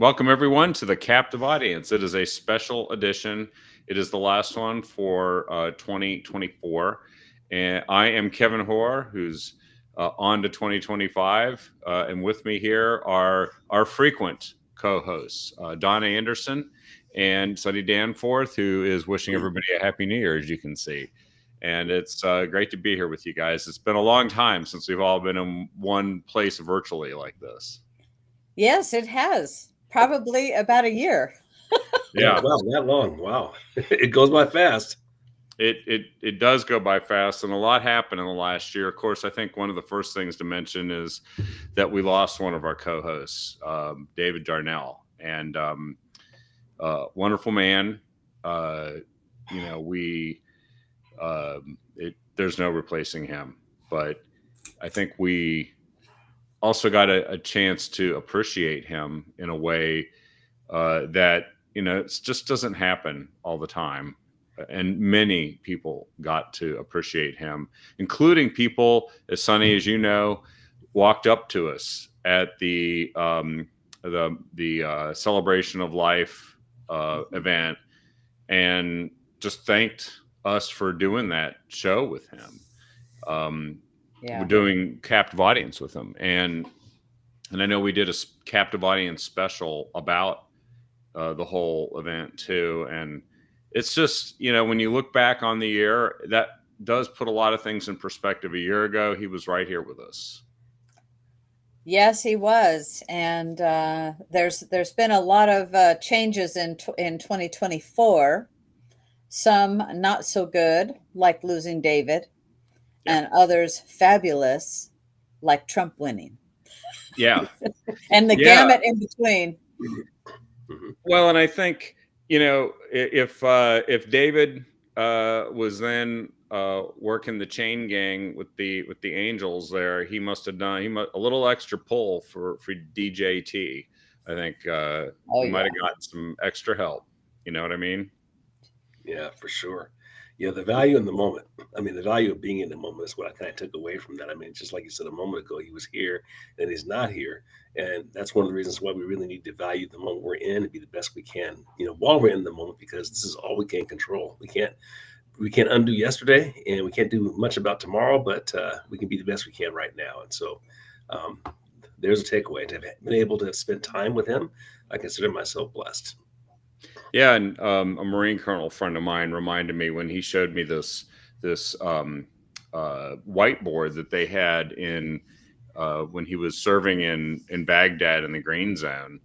Welcome everyone to the Captive Audience. It is a special edition. It is the last one for 2024. And I am Kevin Hoare, who's on to 2025. And with me here are our frequent co-hosts, Donna Anderson and Sunny Danforth, who is wishing everybody a Happy New Year, as you can see. And it's great to be here with you guys. It's been a long time since we've all been in one place virtually like this. Yes, it has. Probably about a year. Yeah. Wow, that long. Wow. It goes by fast. It does go by fast, and a lot happened in the last year. Of course, I think one of the first things to mention is that we lost one of our co-hosts, David Darnell, and wonderful man. There's no replacing him, but I think we also got a chance to appreciate him in a way that it just doesn't happen all the time. And many people got to appreciate him, including people, as Sunny, as you know, walked up to us at the Celebration of Life event and just thanked us for doing that show with him. We're doing Captive Audience with him, and I know we did a Captive Audience special about the whole event too. And it's just, when you look back on the year, that does put a lot of things in perspective. A year ago, he was right here with us. Yes, he was, and there's been a lot of changes in 2024. Some not so good, like losing David, and others fabulous, like Trump winning. Yeah, and the gamut in between. Well, and I think if David was then working the chain gang with the Angels there, he must have done a little extra pull for DJT. I think he might have gotten some extra help. You know what I mean? Yeah, for sure. Yeah, the value in the moment. I mean, the value of being in the moment is what I kind of took away from that. I mean, just like you said a moment ago, he was here and he's not here. And that's one of the reasons why we really need to value the moment we're in and be the best we can, while we're in the moment, because this is all we can control. We can't undo yesterday and we can't do much about tomorrow, but we can be the best we can right now. And so there's a takeaway. To have been able to spend time with him, I consider myself blessed. Yeah, and a Marine Colonel friend of mine reminded me when he showed me this whiteboard that they had in when he was serving in Baghdad in the Green Zone,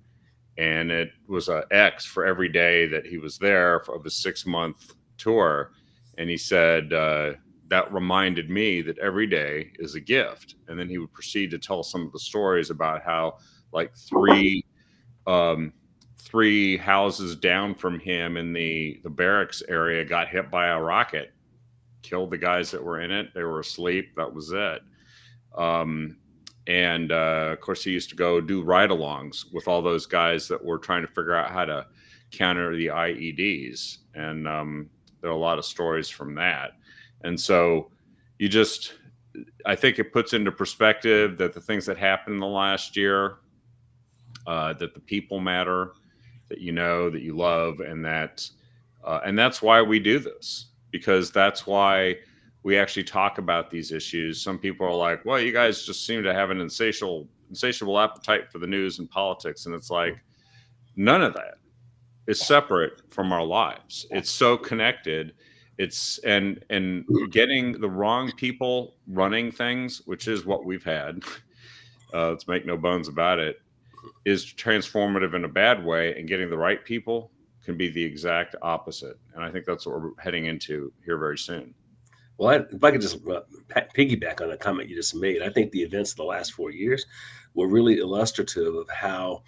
and it was an X for every day that he was there of a 6-month tour, and he said that reminded me that every day is a gift, and then he would proceed to tell some of the stories about how like three houses down from him in the barracks area got hit by a rocket, killed the guys that were in it. They were asleep. That was it. And of course, he used to go do ride-alongs with all those guys that were trying to figure out how to counter the IEDs. And there are a lot of stories from that. And so I think it puts into perspective that the things that happened in the last year, that the people matter, that that you love, and that's why we do this, because that's why we actually talk about these issues. Some people are like, well, you guys just seem to have an insatiable appetite for the news and politics. And it's like, none of that is separate from our lives. It's so connected. And getting the wrong people running things, which is what we've had, let's make no bones about it, is transformative in a bad way, and getting the right people can be the exact opposite. And I think that's what we're heading into here very soon. Well, if I could just piggyback on a comment you just made, I think the events of the last 4 years were really illustrative of how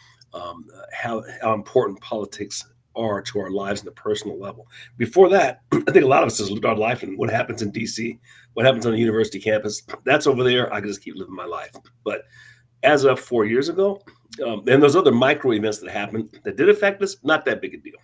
important politics are to our lives on the personal level. Before that, I think a lot of us has lived our life in what happens in DC, what happens on a university campus. That's over there. I can just keep living my life. But as of 4 years ago, and those other micro events that happened that did affect us, not that big a deal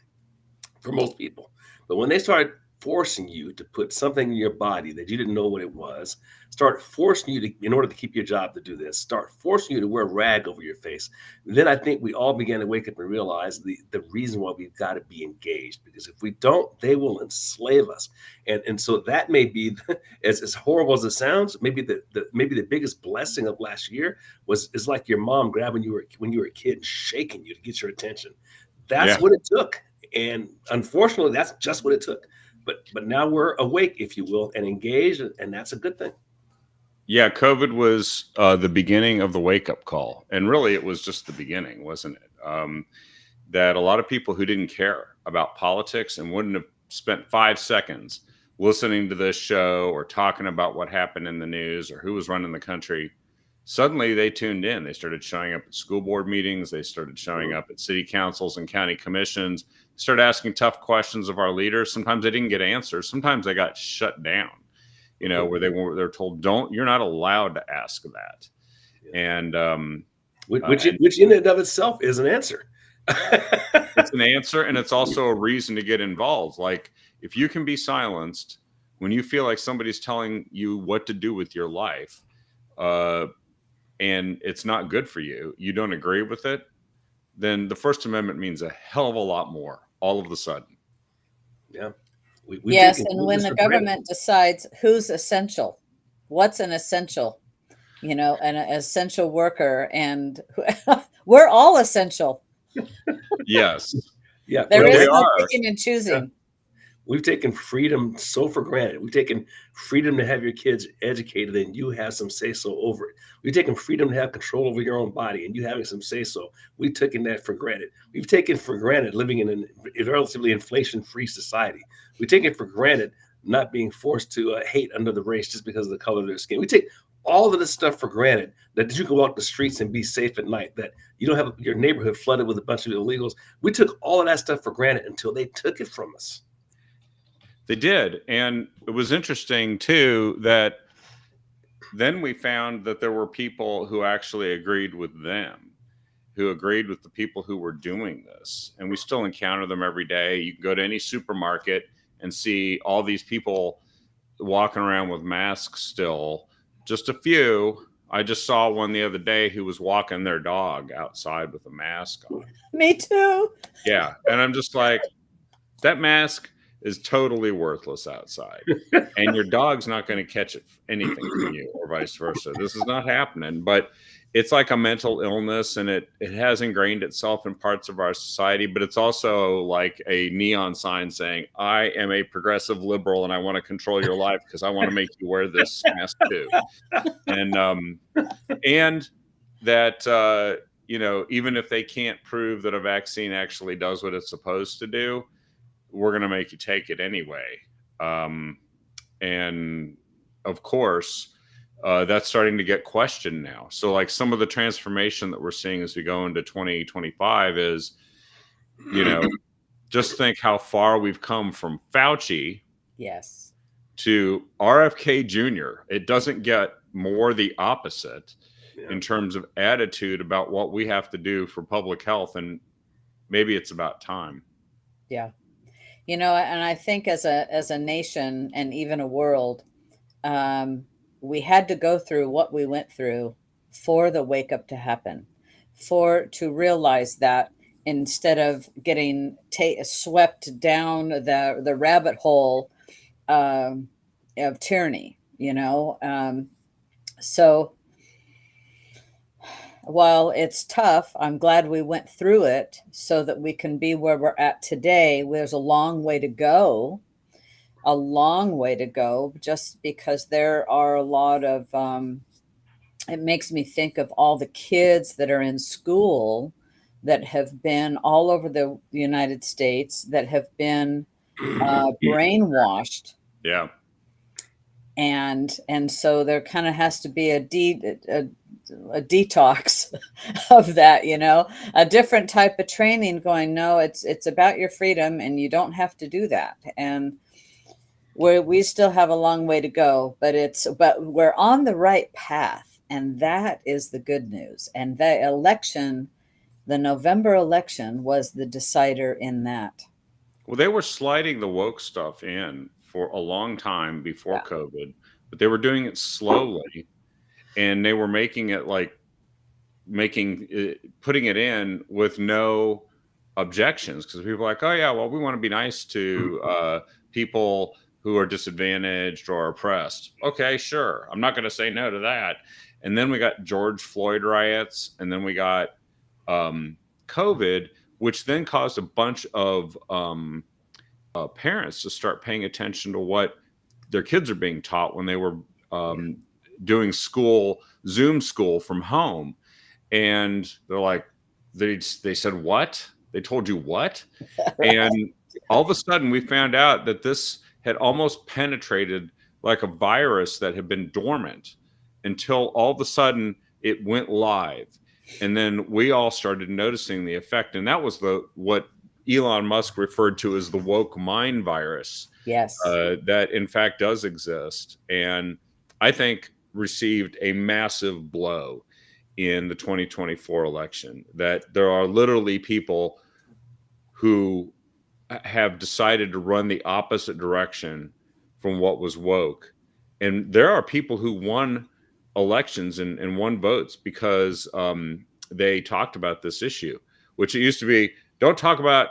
for most people. But when they started forcing you to put something in your body that you didn't know what it was, start forcing you to, in order to keep your job, to do this, start forcing you to wear a rag over your face. Then I think we all began to wake up and realize the reason why we've got to be engaged, because if we don't, they will enslave us. And so that may be, as horrible as it sounds, maybe maybe the biggest blessing of last year is like your mom grabbing you when you were a kid and shaking you to get your attention. That's Yeah. what it took. And unfortunately, that's just what it took. But now we're awake, if you will, and engaged, and that's a good thing. Yeah, COVID was the beginning of the wake-up call. And really, it was just the beginning, wasn't it? That a lot of people who didn't care about politics and wouldn't have spent 5 seconds listening to this show or talking about what happened in the news or who was running the country, suddenly they tuned in. They started showing up at school board meetings. They started showing up at city councils and county commissions, started asking tough questions of our leaders. Sometimes they didn't get answers. Sometimes they got shut down, where they're told, you're not allowed to ask that. And which in and of itself is an answer. It's an answer, and it's also a reason to get involved. Like, if you can be silenced when you feel like somebody's telling you what to do with your life, and it's not good for you, you don't agree with it, then the First Amendment means a hell of a lot more all of a sudden. Yeah. Yes, and when the government decides who's essential, what's an essential, an essential worker, and we're all essential. Yes. Yeah. There is no picking and choosing. Yeah. We've taken freedom so for granted. We've taken freedom to have your kids educated and you have some say-so over it. We've taken freedom to have control over your own body and you having some say-so. We've taken that for granted. We've taken for granted living in a relatively inflation-free society. We take it for granted not being forced to hate another race just because of the color of their skin. We take all of this stuff for granted, that you can walk the streets and be safe at night, that you don't have your neighborhood flooded with a bunch of illegals. We took all of that stuff for granted until they took it from us. They did. And it was interesting, too, that then we found that there were people who actually agreed with them, who agreed with the people who were doing this. And we still encounter them every day. You can go to any supermarket and see all these people walking around with masks still. Just a few. I just saw one the other day who was walking their dog outside with a mask on. Me too. Yeah. And I'm just like, that mask is totally worthless outside. And your dog's not going to catch anything from you or vice versa. This is not happening. But it's like a mental illness, and it has ingrained itself in parts of our society, but it's also like a neon sign saying, I am a progressive liberal and I want to control your life because I want to make you wear this mask too. And that, even if they can't prove that a vaccine actually does what it's supposed to do, we're going to make you take it anyway. And of course, that's starting to get questioned now. So like some of the transformation that we're seeing as we go into 2025 is, just think how far we've come from Fauci yes, to RFK Jr. It doesn't get more the opposite in terms of attitude about what we have to do for public health. And maybe it's about time. Yeah. And I think as a nation and even a world, we had to go through what we went through for the wake up to happen, to realize that instead of getting swept down the rabbit hole of tyranny, so while it's tough, I'm glad we went through it so that we can be where we're at today. There's a long way to go. Just because there are a lot of, it makes me think of all the kids that are in school that have been all over the United States that have been brainwashed. Yeah. And so there kind of has to be a detox of that, a different type of training going, no, it's about your freedom and you don't have to do that. And we still have a long way to go, but we're on the right path. And that is the good news. And the November election was the decider in that. Well, they were sliding the woke stuff in for a long time before Yeah. COVID, but they were doing it slowly, and they were making it like putting it in with no objections, because people are like, oh yeah, well, we want to be nice to people who are disadvantaged or oppressed. Okay, sure, I'm not going to say no to that. And then we got George Floyd riots, and then we got COVID, which then caused a bunch of parents to start paying attention to what their kids are being taught when they were doing Zoom school from home. And they're like, they said, what? They told you what? Right. And all of a sudden we found out that this had almost penetrated like a virus that had been dormant, until all of a sudden it went live. And then we all started noticing the effect. And that was what Elon Musk referred to as the woke mind virus, Yes. that in fact does exist. And I think received a massive blow in the 2024 election, that there are literally people who have decided to run the opposite direction from what was woke. And there are people who won elections and won votes because they talked about this issue, which it used to be, don't talk about,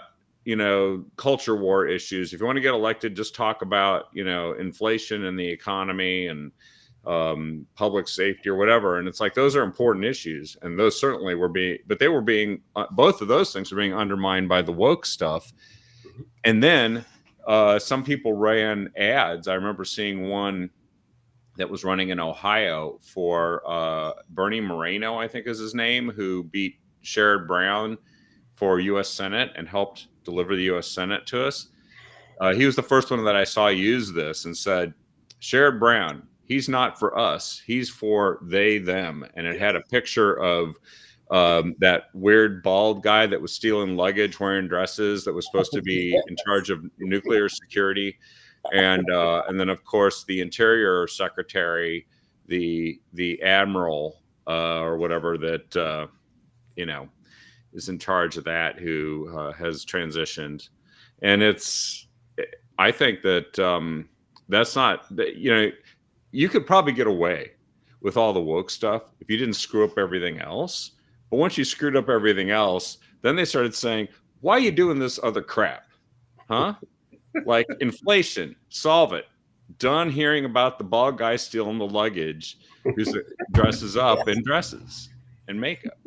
culture war issues. If you want to get elected, just talk about, inflation and the economy and public safety or whatever. And it's like, those are important issues. And those certainly were both of those things were being undermined by the woke stuff. And then some people ran ads. I remember seeing one that was running in Ohio for Bernie Moreno, I think is his name, who beat Sherrod Brown for U.S. Senate and helped deliver the U.S. Senate to us. He was the first one that I saw use this and said, Sherrod Brown, he's not for us. He's for they, them. And it had a picture of that weird bald guy that was stealing luggage, wearing dresses, that was supposed to be in charge of nuclear security. And then, of course, the Interior Secretary, the admiral or whatever that, is in charge of that, who has transitioned. And I think that that's not, you could probably get away with all the woke stuff if you didn't screw up everything else. But once you screwed up everything else, then they started saying, why are you doing this other crap? Huh? Like inflation, solve it. Done hearing about the bald guy stealing the luggage who dresses up in dresses and makeup,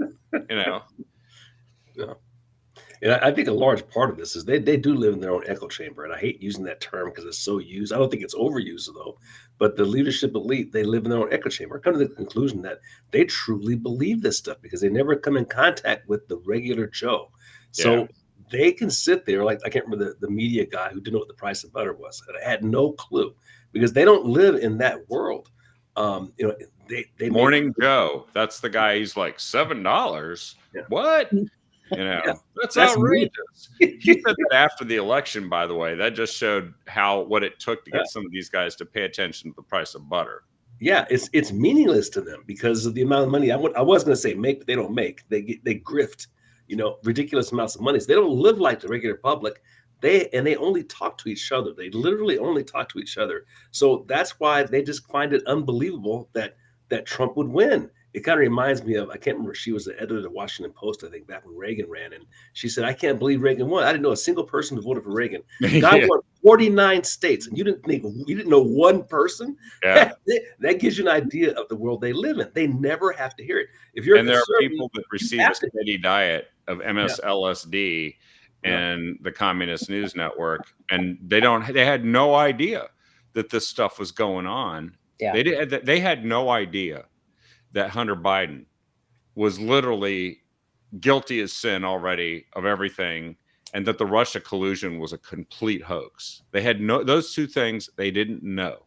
Yeah. And I think a large part of this is they do live in their own echo chamber. And I hate using that term because it's so used. I don't think it's overused, though. But the leadership elite, they live in their own echo chamber. I come to the conclusion that they truly believe this stuff because they never come in contact with the regular Joe. So they can sit there, like, I can't remember the media guy who didn't know what the price of butter was. And I had no clue because they don't live in that world. They Morning Joe. That's the guy. He's like $7. Yeah. What? That's outrageous. He said that after the election, by the way. That just showed what it took to get some of these guys to pay attention to the price of butter. Yeah, it's meaningless to them because of the amount of money. I was going to say make, but they don't make. They grift, ridiculous amounts of money. So they don't live like the regular public. They only talk to each other. They literally only talk to each other. So that's why they just find it unbelievable that Trump would win. It kind of reminds me of, I can't remember, she was the editor of the Washington Post, I think, back when Reagan ran. And she said, I can't believe Reagan won. I didn't know a single person who voted for Reagan. The guy won 49 states, and you didn't know one person? Yeah. That gives you an idea of the world they live in. They never have to hear it. If you're there are people that receive a steady diet of MSLSD and the Communist News Network, and they had no idea that this stuff was going on. Yeah. They had no idea that Hunter Biden was literally guilty as sin already of everything, and that the Russia collusion was a complete hoax. They had those two things they didn't know.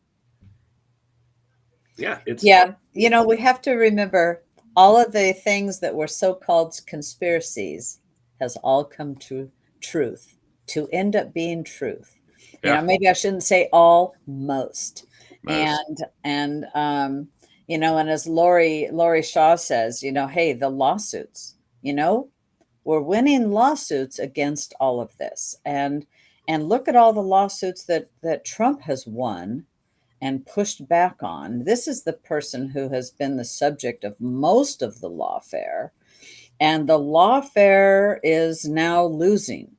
Yeah. We have to remember all of the things that were so-called conspiracies has all come to truth, to end up being truth. Maybe I shouldn't say all, most. And as Lori Shaw says, hey, the lawsuits, we're winning lawsuits against all of this. And And look at all the lawsuits that Trump has won and pushed back on. This is the person who has been the subject of most of the lawfare. And the lawfare is now losing,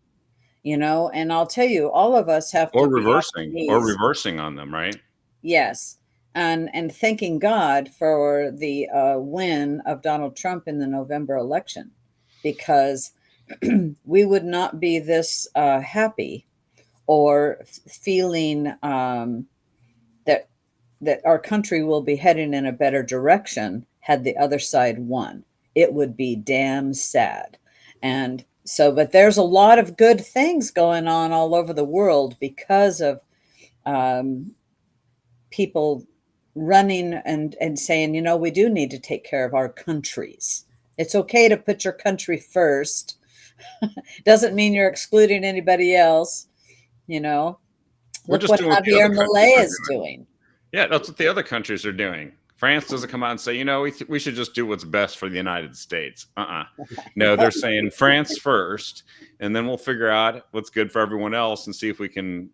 and I'll tell you, all of us have to Or be on our knees. reversing on them, right? Yes. And thanking God for the win of Donald Trump in the November election, because we would not be this happy or feeling that our country will be heading in a better direction had the other side won. It would be damn sad. And so, but there's a lot of good things going on all over the world because of people running and saying, we do need to take care of our countries. It's okay to put your country first. Doesn't mean you're excluding anybody else. We're Look just what doing what the other Javier countries Milei are is doing. Yeah, that's what the other countries are doing. France doesn't come out and say, we should just do what's best for the United States. No, they're saying France first, and then we'll figure out what's good for everyone else and see if we can,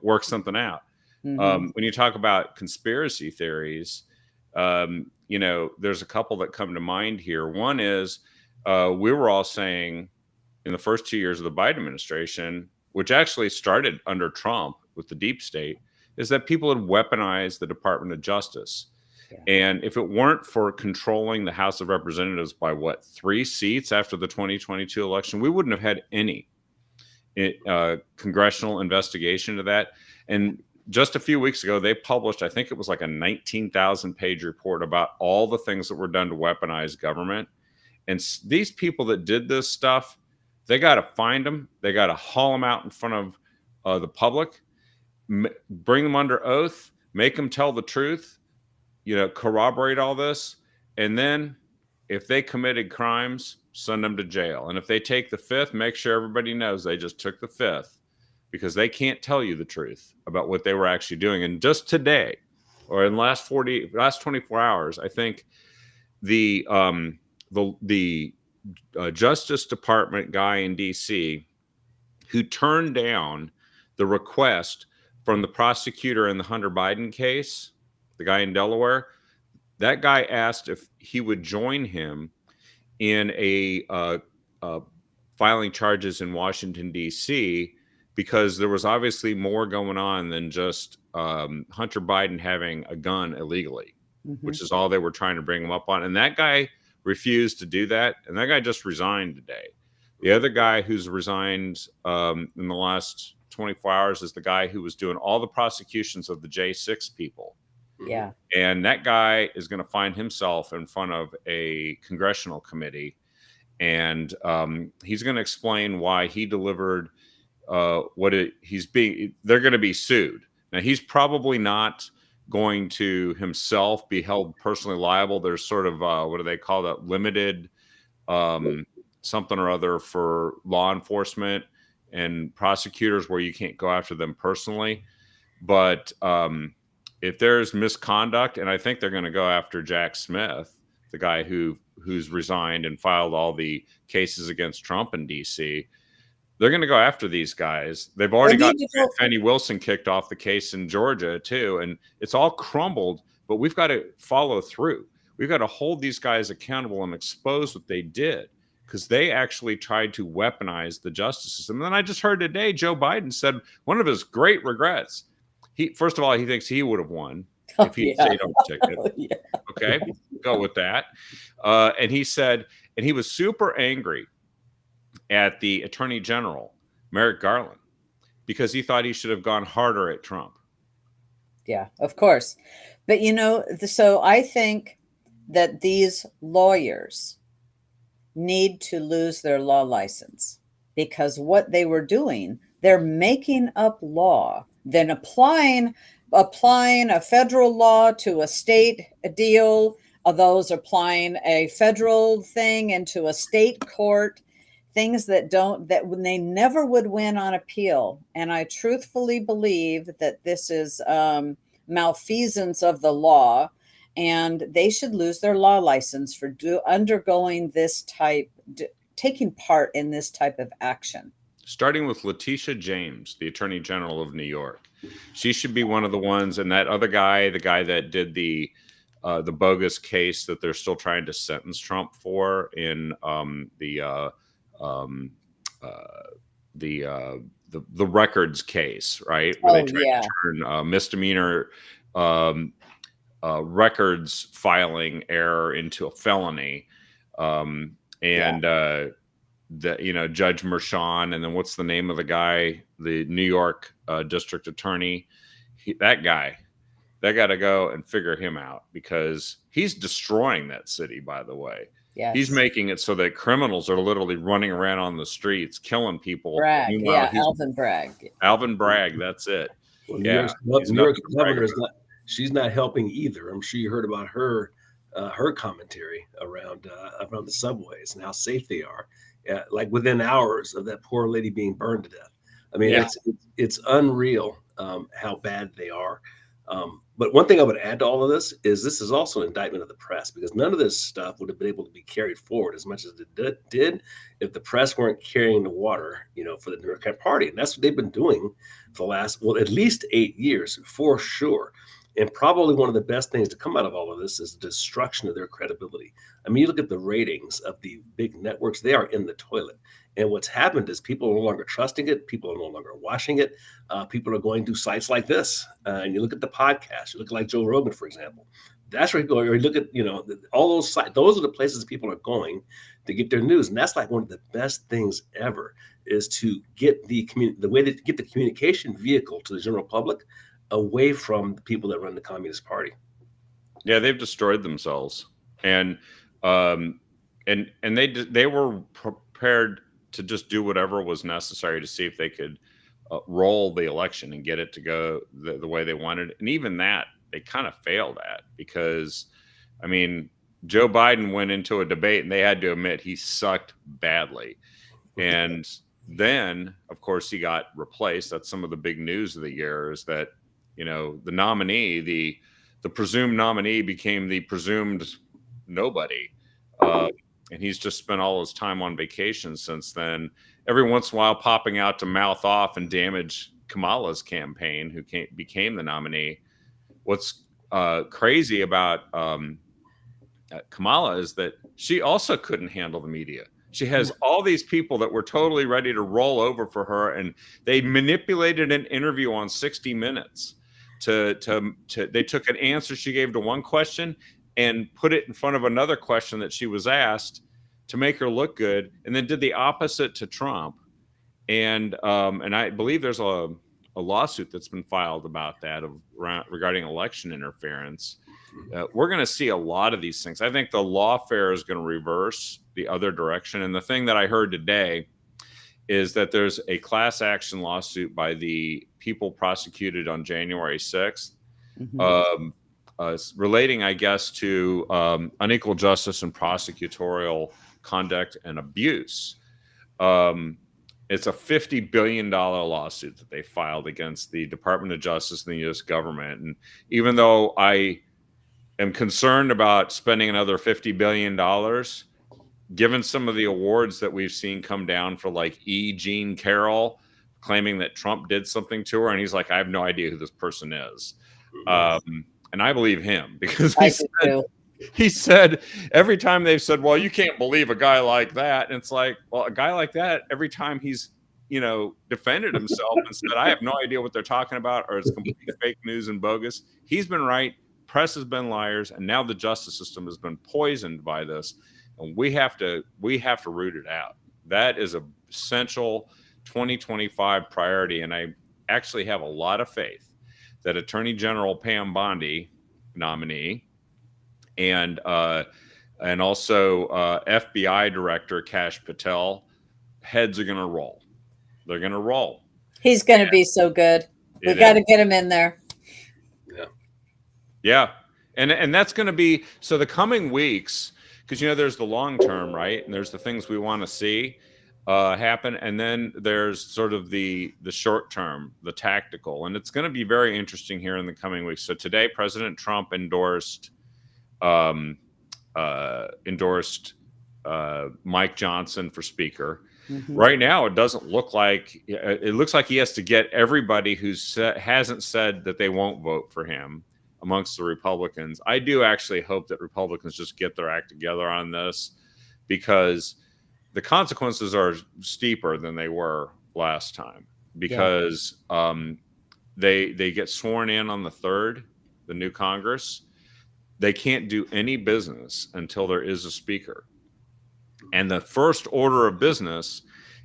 work something out. Mhm. When you talk about conspiracy theories, there's a couple that come to mind here. One is we were all saying in the first 2 years of the Biden administration, which actually started under Trump with the deep state, is that people had weaponized the Department of Justice. Yeah. And if it weren't for controlling the House of Representatives by 3 seats after the 2022 election, we wouldn't have had any congressional investigation of that. And just a few weeks ago, they published, I think it was like a 19,000 page report about all the things that were done to weaponize government. And these people that did this stuff, they got to find them. They got to haul them out in front of the public, bring them under oath, make them tell the truth, corroborate all this. And then if they committed crimes, send them to jail. And if they take the fifth, make sure everybody knows they just took the fifth, because they can't tell you the truth about what they were actually doing. And just today, or in the last 24 hours, I think the Justice Department guy in DC who turned down the request from the prosecutor in the Hunter Biden case, the guy in Delaware, that guy asked if he would join him in filing charges in Washington, D.C., because there was obviously more going on than just Hunter Biden having a gun illegally, which is all they were trying to bring him up on. And that guy refused to do that. And that guy just resigned today. The other guy who's resigned in the last 24 hours is the guy who was doing all the prosecutions of the J6 people. Yeah. And that guy is going to find himself in front of a congressional committee. And he's going to explain why he delivered they're going to be sued. Now, he's probably not going to himself be held personally liable. There's sort of, what do they call that? Limited something or other for law enforcement and prosecutors where you can't go after them personally. But if there's misconduct, and I think they're going to go after Jack Smith, the guy who's resigned and filed all the cases against Trump in DC, they're going to go after these guys. They've already got Fannie Wilson kicked off the case in Georgia too, and it's all crumbled. But we've got to follow through. We've got to hold these guys accountable and expose what they did, because they actually tried to weaponize the justice system. And then I just heard today Joe Biden said one of his great regrets. First of all, he thinks he would have won if he'd stayed on the ticket. Okay, go with that. And he said, and he was super angry at the Attorney General, Merrick Garland, because he thought he should have gone harder at Trump. Yeah, of course. But, so I think that these lawyers need to lose their law license, because what they were doing, they're making up law, then applying a federal law to a state deal, of those applying a federal thing into a state court, things that when they never would win on appeal. And I truthfully believe that this is malfeasance of the law, and they should lose their law license for undergoing taking part in this type of action. starting with Letitia James, the Attorney General of New York. She should be one of the ones, and that other guy, the guy that did the bogus case that they're still trying to sentence Trump for in um, uh, the records case, right, where they Oh, tried yeah. to turn misdemeanor um, records filing error into a felony, and Judge Mershon, and then what's the name of the guy, the New York district attorney, that guy. They got to go and figure him out because he's destroying that city, by the way. Yes. He's making it so that criminals are literally running around on the streets, killing people. Bragg. Meanwhile, Yeah, Alvin Bragg. Alvin Bragg, that's it. Well, Yeah. New York's governor is not. She's not helping either. I'm sure you heard about her commentary around the subways and how safe they are, like within hours of that poor lady being burned to death. I mean, it's unreal how bad they are. But one thing I would add to all of this is also an indictment of the press, because none of this stuff would have been able to be carried forward as much as it did if the press weren't carrying the water, for the Democratic Party. And that's what they've been doing for the last, at least 8 years, for sure. And probably one of the best things to come out of all of this is the destruction of their credibility. I mean, you look at the ratings of the big networks, they are in the toilet. And what's happened is people are no longer trusting it. People are no longer watching it. People are going to sites like this. And you look at the podcast, you look like Joe Rogan, for example. That's where people are. Or you look at, all those sites. Those are the places people are going to get their news. And that's like one of the best things ever, is to get the way to get the communication vehicle to the general public away from the people that run the Communist Party. Yeah, they've destroyed themselves, and they were prepared to just do whatever was necessary to see if they could roll the election and get it to go the way they wanted. And even that, they kind of failed at, because, I mean, Joe Biden went into a debate and they had to admit he sucked badly. And then, of course, he got replaced. That's some of the big news of the year, is that, the nominee, the presumed nominee, became the presumed nobody. And he's just spent all his time on vacation since then, every once in a while popping out to mouth off and damage Kamala's campaign, who became the nominee. What's crazy about Kamala is that she also couldn't handle the media. She has all these people that were totally ready to roll over for her, and they manipulated an interview on 60 Minutes. They took an answer she gave to one question and put it in front of another question that she was asked to make her look good, and then did the opposite to Trump. And I believe there's a lawsuit that's been filed about that regarding election interference. We're going to see a lot of these things. I think the lawfare is going to reverse the other direction. And the thing that I heard today is that there's a class action lawsuit by the people prosecuted on January 6th, relating, I guess, to unequal justice and prosecutorial conduct and abuse. It's a $50 billion lawsuit that they filed against the Department of Justice and the U.S. government. And even though I am concerned about spending another $50 billion, given some of the awards that we've seen come down for, like, Jean Carroll claiming that Trump did something to her, and he's like, I have no idea who this person is. And I believe him, because he said every time they've said, well, you can't believe a guy like that. And it's like, well, a guy like that, every time he's, defended himself and said, I have no idea what they're talking about, or it's complete fake news and bogus. He's been right. Press has been liars. And now the justice system has been poisoned by this. And we have to root it out. That is an essential 2025 priority. And I actually have a lot of faith that Attorney General Pam Bondi, nominee, and also FBI Director Kash Patel, heads are going to roll. They're going to roll. He's going to be so good. We got to get him in there. Yeah. And that's going to be, so the coming weeks, because, there's the long term, right? And there's the things we want to see happen. And then there's sort of the short term, the tactical. And it's going to be very interesting here in the coming weeks. So today, President Trump endorsed Mike Johnson for Speaker. Mhm. Right now, it doesn't look like it looks like he has to get everybody who hasn't said that they won't vote for him amongst the Republicans. I do actually hope that Republicans just get their act together on this, because the consequences are steeper than they were last time, because they get sworn in on the 3rd, the new Congress. They can't do any business until there is a speaker. And the first order of business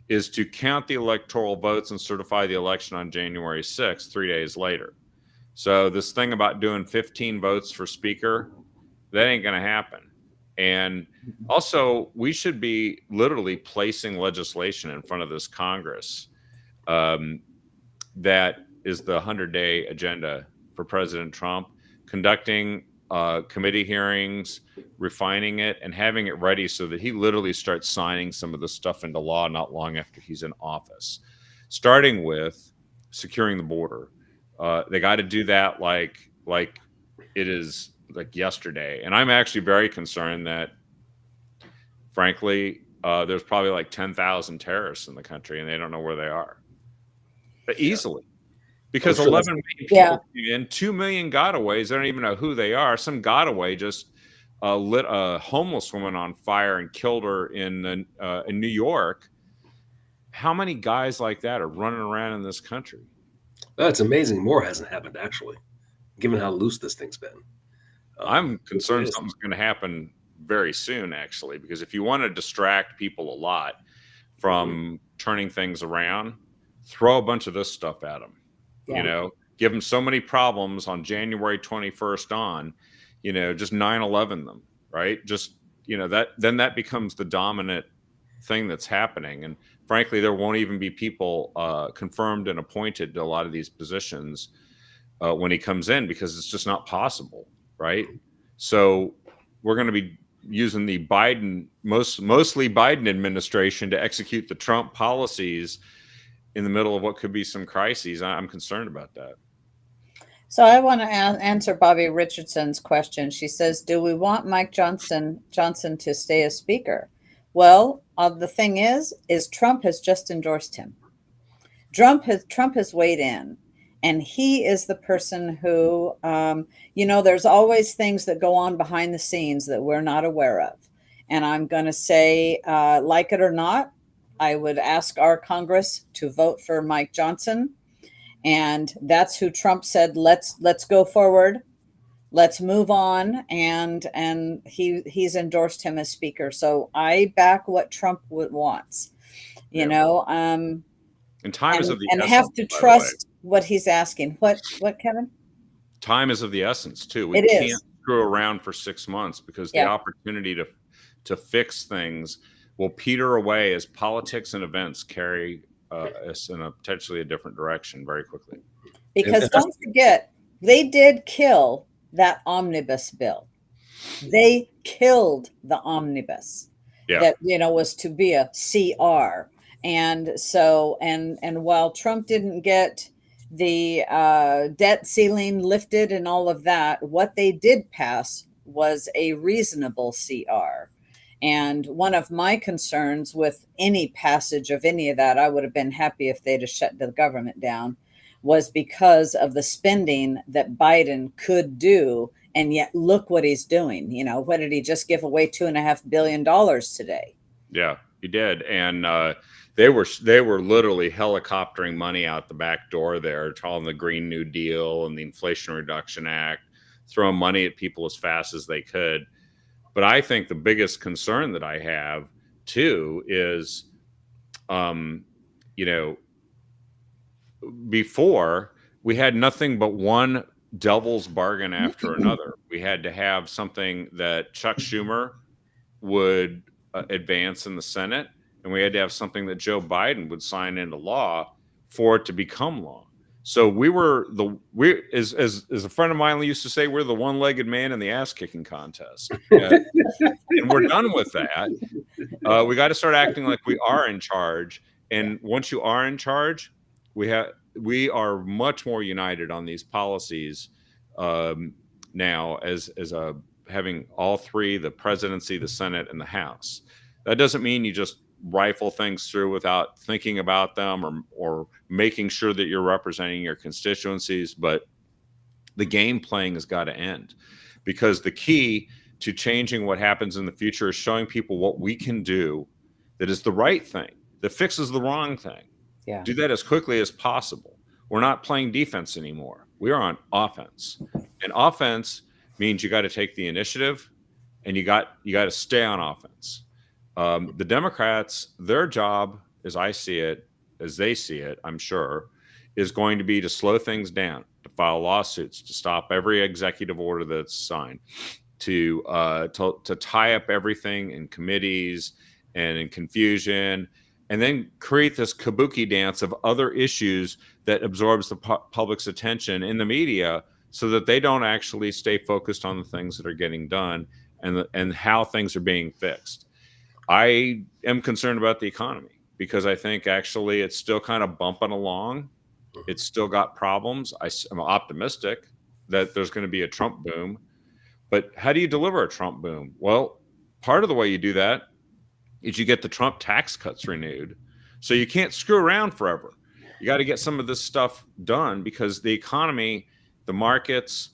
is to count the electoral votes and certify the election on January 6th, 3 days later. So this thing about doing 15 votes for speaker, that ain't going to happen. And also, we should be literally placing legislation in front of this Congress that is the 100-day agenda for President Trump, conducting committee hearings, refining it, and having it ready so that he literally starts signing some of the stuff into law not long after he's in office, starting with securing the border. They got to do that like it is like yesterday. And I'm actually very concerned that, frankly, there's probably like 10,000 terrorists in the country and they don't know where they are. But easily. Because sure 11 million people came in, 2 million gotaways. They don't even know who they are. Some gotaway just lit a homeless woman on fire and killed her in New York. How many guys like that are running around in this country? It's amazing more hasn't happened, actually, given how loose this thing's been. I'm concerned something's going to happen very soon, actually, because if you want to distract people a lot from turning things around, throw a bunch of this stuff at them. You know, give them so many problems on January 21st on, you know, just 9/11 them, right? Just, you know, that becomes the dominant thing that's happening. And frankly, there won't even be people confirmed and appointed to a lot of these positions when he comes in, because it's just not possible, right? So we're going to be using the mostly Biden administration to execute the Trump policies in the middle of what could be some crises. I'm concerned about that. So I want to answer Bobby Richardson's question. She says, "Do we want Mike Johnson to stay as Speaker?" Well, the thing is Trump has just endorsed him. Trump has weighed in, and he is the person who, you know, there's always things that go on behind the scenes that we're not aware of. And I'm going to say, like it or not, I would ask our Congress to vote for Mike Johnson. And that's who Trump said, let's go forward. Let's move on. And he's endorsed him as Speaker. So I back what Trump wants, you know, and time is of the and essence, have to trust what he's asking. What, Kevin? Time is of the essence too. We can't screw around for 6 months, because the opportunity to fix things will peter away as politics and events carry us in a potentially a different direction very quickly. Because don't forget, they did kill that omnibus bill. They killed the omnibus that, you know, was to be a CR. And so, and while Trump didn't get the debt ceiling lifted and all of that, what they did pass was a reasonable CR. And one of my concerns with any passage of any of that, I would have been happy if they'd have shut the government down, was because of the spending that Biden could do. And yet look what he's doing. You know, what did he just give away? $2.5 billion today? Yeah, he did. And they were literally helicoptering money out the back door there, calling the Green New Deal and the Inflation Reduction Act, throwing money at people as fast as they could. But I think the biggest concern that I have too is, you know, before we had nothing but one devil's bargain after another. We had to have something that Chuck Schumer would advance in the Senate, and we had to have something that Joe Biden would sign into law for it to become law. So we as a friend of mine used to say, we're the one-legged man in the ass-kicking contest. And we're done with that. We got to start acting like we are in charge. And once you are in charge, we are much more united on these policies now as having all three, the presidency, the Senate, and the House. That doesn't mean you just rifle things through without thinking about them or making sure that you're representing your constituencies. But the game playing has got to end, because the key to changing what happens in the future is showing people what we can do that is the right thing, that fixes the wrong thing. Yeah. Do that as quickly as possible. We're not playing defense anymore. We are on offense. And offense means you got to take the initiative, and you got to stay on offense. The Democrats, their job, as I see it, as they see it, I'm sure, is going to be to slow things down, to file lawsuits, to stop every executive order that's signed, to tie up everything in committees and in confusion, and then create this kabuki dance of other issues that absorbs the public's attention in the media, so that they don't actually stay focused on the things that are getting done and how things are being fixed. I am concerned about the economy, because I think actually it's still kind of bumping along. It's still got problems. I'm optimistic that there's going to be a Trump boom. But how do you deliver a Trump boom? Well, part of the way you do that is you get the Trump tax cuts renewed. So you can't screw around forever. You got to get some of this stuff done, because the economy, the markets,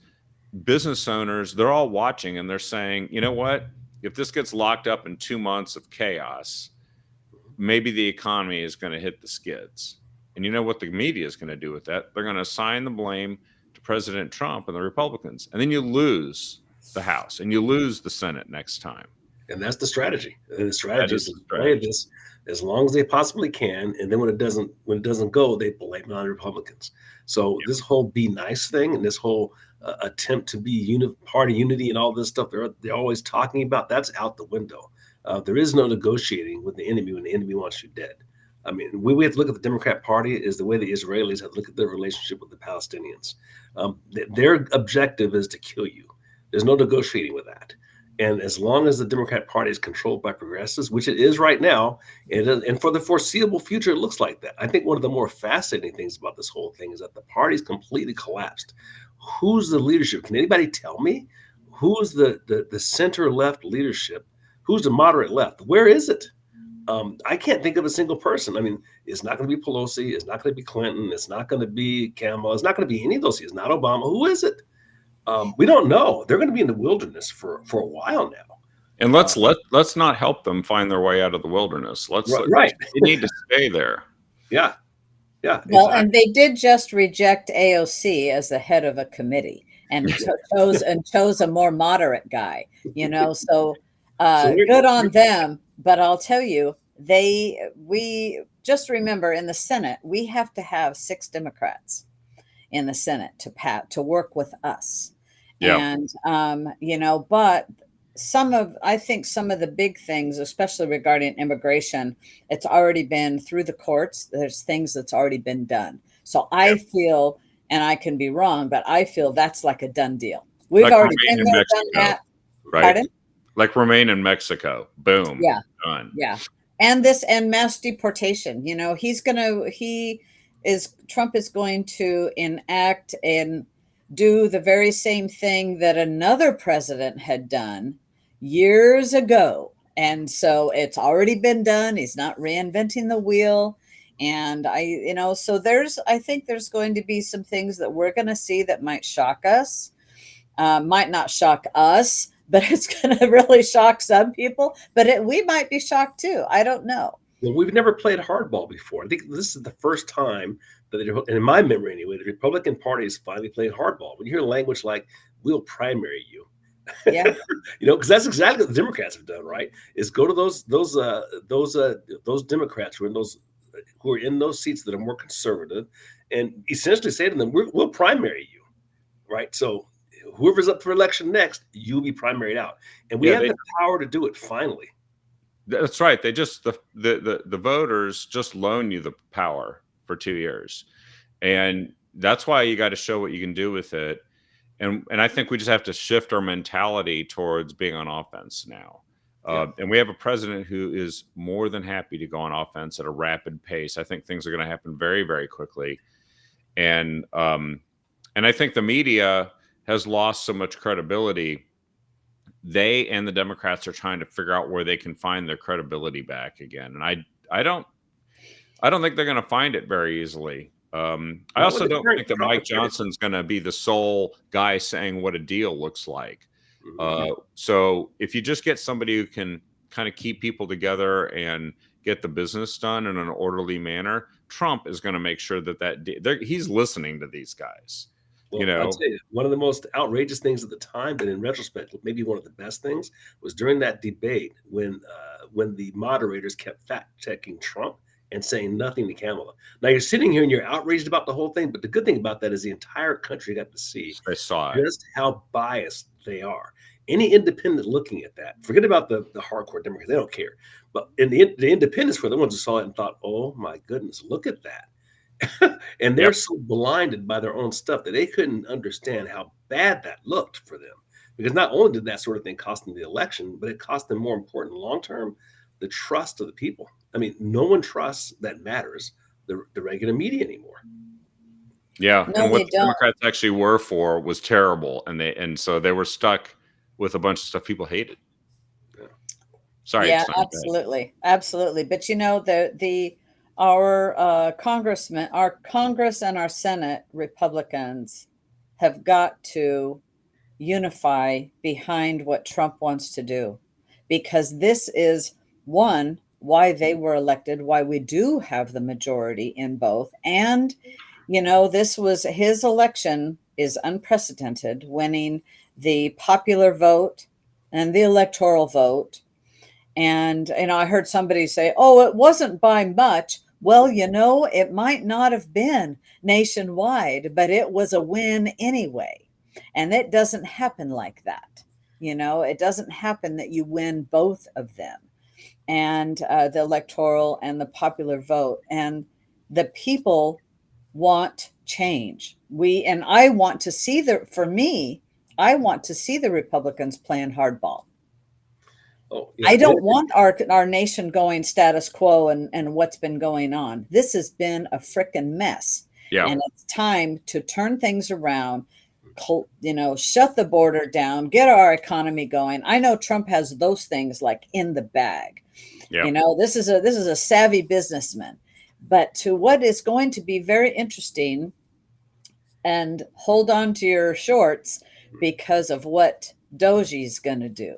business owners, they're all watching, and they're saying, you know what? If this gets locked up in 2 months of chaos, maybe the economy is going to hit the skids. And you know what the media is going to do with that? They're going to assign the blame to President Trump and the Republicans. And then you lose the House and you lose the Senate next time. And that's the strategy. And the strategy is to play this as long as they possibly can. And then when it doesn't go, they blame it on the Republicans. So this whole be nice thing and this whole attempt to be party unity and all this stuff they're always talking about, that's out the window. There is no negotiating with the enemy when the enemy wants you dead. I mean, we have to look at the Democrat Party is the way the Israelis have to look at their relationship with the Palestinians. Their objective is to kill you. There's no negotiating with that. And as long as the Democrat Party is controlled by progressives, which it is right now, and for the foreseeable future, it looks like that. I think one of the more fascinating things about this whole thing is that the party's completely collapsed. Who's the leadership? Can anybody tell me? Who's the center left leadership? Who's the moderate left? Where is it? I can't think of a single person. I mean, it's not going to be Pelosi. It's not going to be Clinton. It's not going to be Kamala. It's not going to be any of those. It's not Obama. Who is it? We don't know. They're going to be in the wilderness for a while now. And let's not help them find their way out of the wilderness. They need to stay there. Yeah. Yeah. Well, exactly. And they did just reject AOC as the head of a committee and chose a more moderate guy, so good on them. But I'll tell you, we just remember in the Senate, we have to have 6 Democrats in the Senate to work with us. Yeah. And, but I think some of the big things, especially regarding immigration, it's already been through the courts. There's things that's already been done. So I feel, and I can be wrong, but I feel that's like a done deal. We've already been there, done that. Right? Pardon? Like remain in Mexico. Boom. Yeah. Done. Yeah. And mass deportation, Trump is going to enact and do the very same thing that another president had done years ago. And so it's already been done. He's not reinventing the wheel. And I think there's going to be some things that we're going to see that might shock us, might not shock us, but it's going to really shock some people. But we might be shocked too. I don't know. Well, we've never played hardball before. I think this is the first time that, in my memory anyway, the Republican Party has finally played hardball. When you hear language like "we'll primary you," yeah, because that's exactly what the Democrats have done. Right? Is go to those Democrats who are in those seats that are more conservative, and essentially say to them, "We'll primary you." Right? So whoever's up for election next, you'll be primaried out, and we have the power to do it finally. That's right. They just the voters just loan you the power for 2 years, and that's why you got to show what you can do with it. And I think we just have to shift our mentality towards being on offense now. And we have a president who is more than happy to go on offense at a rapid pace. I think things are going to happen very, very quickly, and I think the media has lost so much credibility they and the Democrats are trying to figure out where they can find their credibility back again. And I don't think they're going to find it very easily. I Not with also the don't current think that Trump Mike administration. Johnson's going to be the sole guy saying what a deal looks like. Mhm. So if you just get somebody who can kind of keep people together and get the business done in an orderly manner, Trump is going to make sure that he's listening to these guys. You Well, I'll know, tell you, one of the most outrageous things at the time, but in retrospect, maybe one of the best things, was during that debate when the moderators kept fact checking Trump and saying nothing to Kamala. Now you're sitting here and you're outraged about the whole thing, but the good thing about that is the entire country got to see I saw it. just how biased they are. Any independent looking at that, forget about the hardcore Democrats, they don't care. But the independents were the ones who saw it and thought, "Oh my goodness, look at that." And they're Yep. so blinded by their own stuff that they couldn't understand how bad that looked for them. Because not only did that sort of thing cost them the election, but it cost them, more important long term, the trust of the people. I mean, no one trusts that matters the regular media anymore. Yeah, No, and what they the don't. Democrats actually were for was terrible, and so they were stuck with a bunch of stuff people hated. Yeah. Sorry, Yeah, Sonny, go ahead. absolutely, absolutely. But you know, the our congressmen, our Congress and our Senate Republicans have got to unify behind what Trump wants to do, because this is one, why they were elected, why we do have the majority in both. And, you know, this was his election is unprecedented, winning the popular vote and the electoral vote. And, you know, I heard somebody say, oh, it wasn't by much. Well, you know, it might not have been nationwide, but it was a win anyway. And it doesn't happen like that. You know, it doesn't happen that you win both of them, and the electoral and the popular vote. And the people want change. And I want to see for me, I want to see the Republicans playing hardball. Oh I yeah, don't want our nation going status quo and what's been going on. This has been a freaking mess. Yeah, And it's time to turn things around, you know, shut the border down, get our economy going. I know Trump has those things like in the bag. yeah, You know, this is a savvy businessman. But to what is going to be very interesting, and hold on to your shorts because of what Doji's going to do.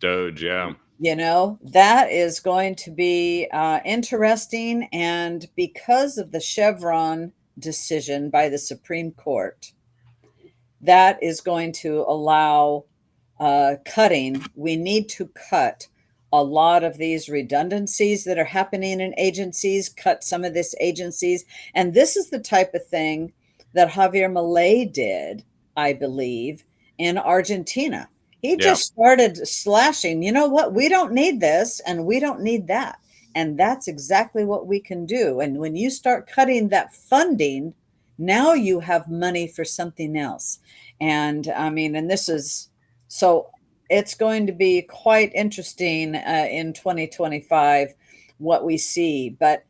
Doge. Yeah, You know, that is going to be interesting. And because of the Chevron decision by the Supreme Court, that is going to allow cutting. We need to cut a lot of these redundancies that are happening in agencies, cut some of this agencies. And this is the type of thing that Javier Milei did, I believe, in Argentina. He yeah, just started slashing, you know what, we don't need this and we don't need that. And that's exactly what we can do. And when you start cutting that funding, now you have money for something else. And I mean, and this is so it's going to be quite interesting in 2025 what we see. But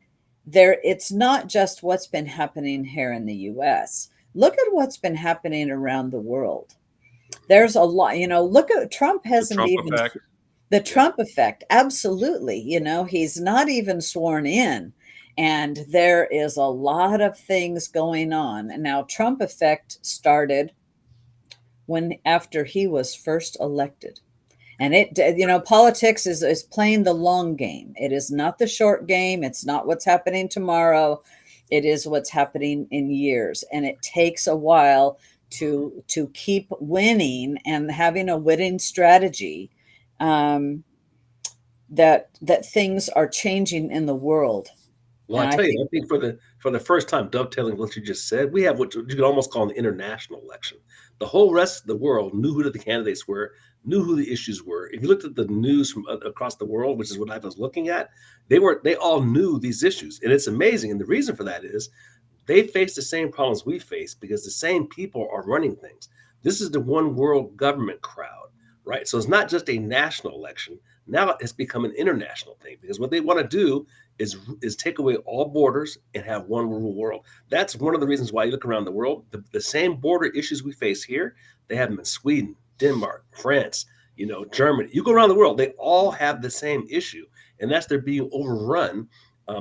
it's not just what's been happening here in the US. Look at what's been happening around the world. There's a lot, you know, look at Trump the hasn't Trump even effect. the yeah. Trump effect. Absolutely. You know, he's not even sworn in. And there is a lot of things going on. And now Trump effect started after he was first elected. And you know, politics is playing the long game. It is not the short game. It's not what's happening tomorrow. It is what's happening in years. And it takes a while to keep winning and having a winning strategy. That things are changing in the world. Well, And I I tell you, think I think for the first time, dovetailing what you just said, we have what you could almost call an international election. The whole rest of the world knew who the candidates were, knew who the issues were. If you looked at the news from across the world, which is what I was looking at, they all knew these issues, and it's amazing. And the reason for that is they face the same problems we face because the same people are running things. This is the one world government crowd, right? So it's not just a national election. Now it's become an international thing because what they want to do is take away all borders and have one rule world. That's one of the reasons why you look around the world, the same border issues we face here, they have them in Sweden, Denmark, France, Germany. You go around the world, they all have the same issue, and that's they're being overrun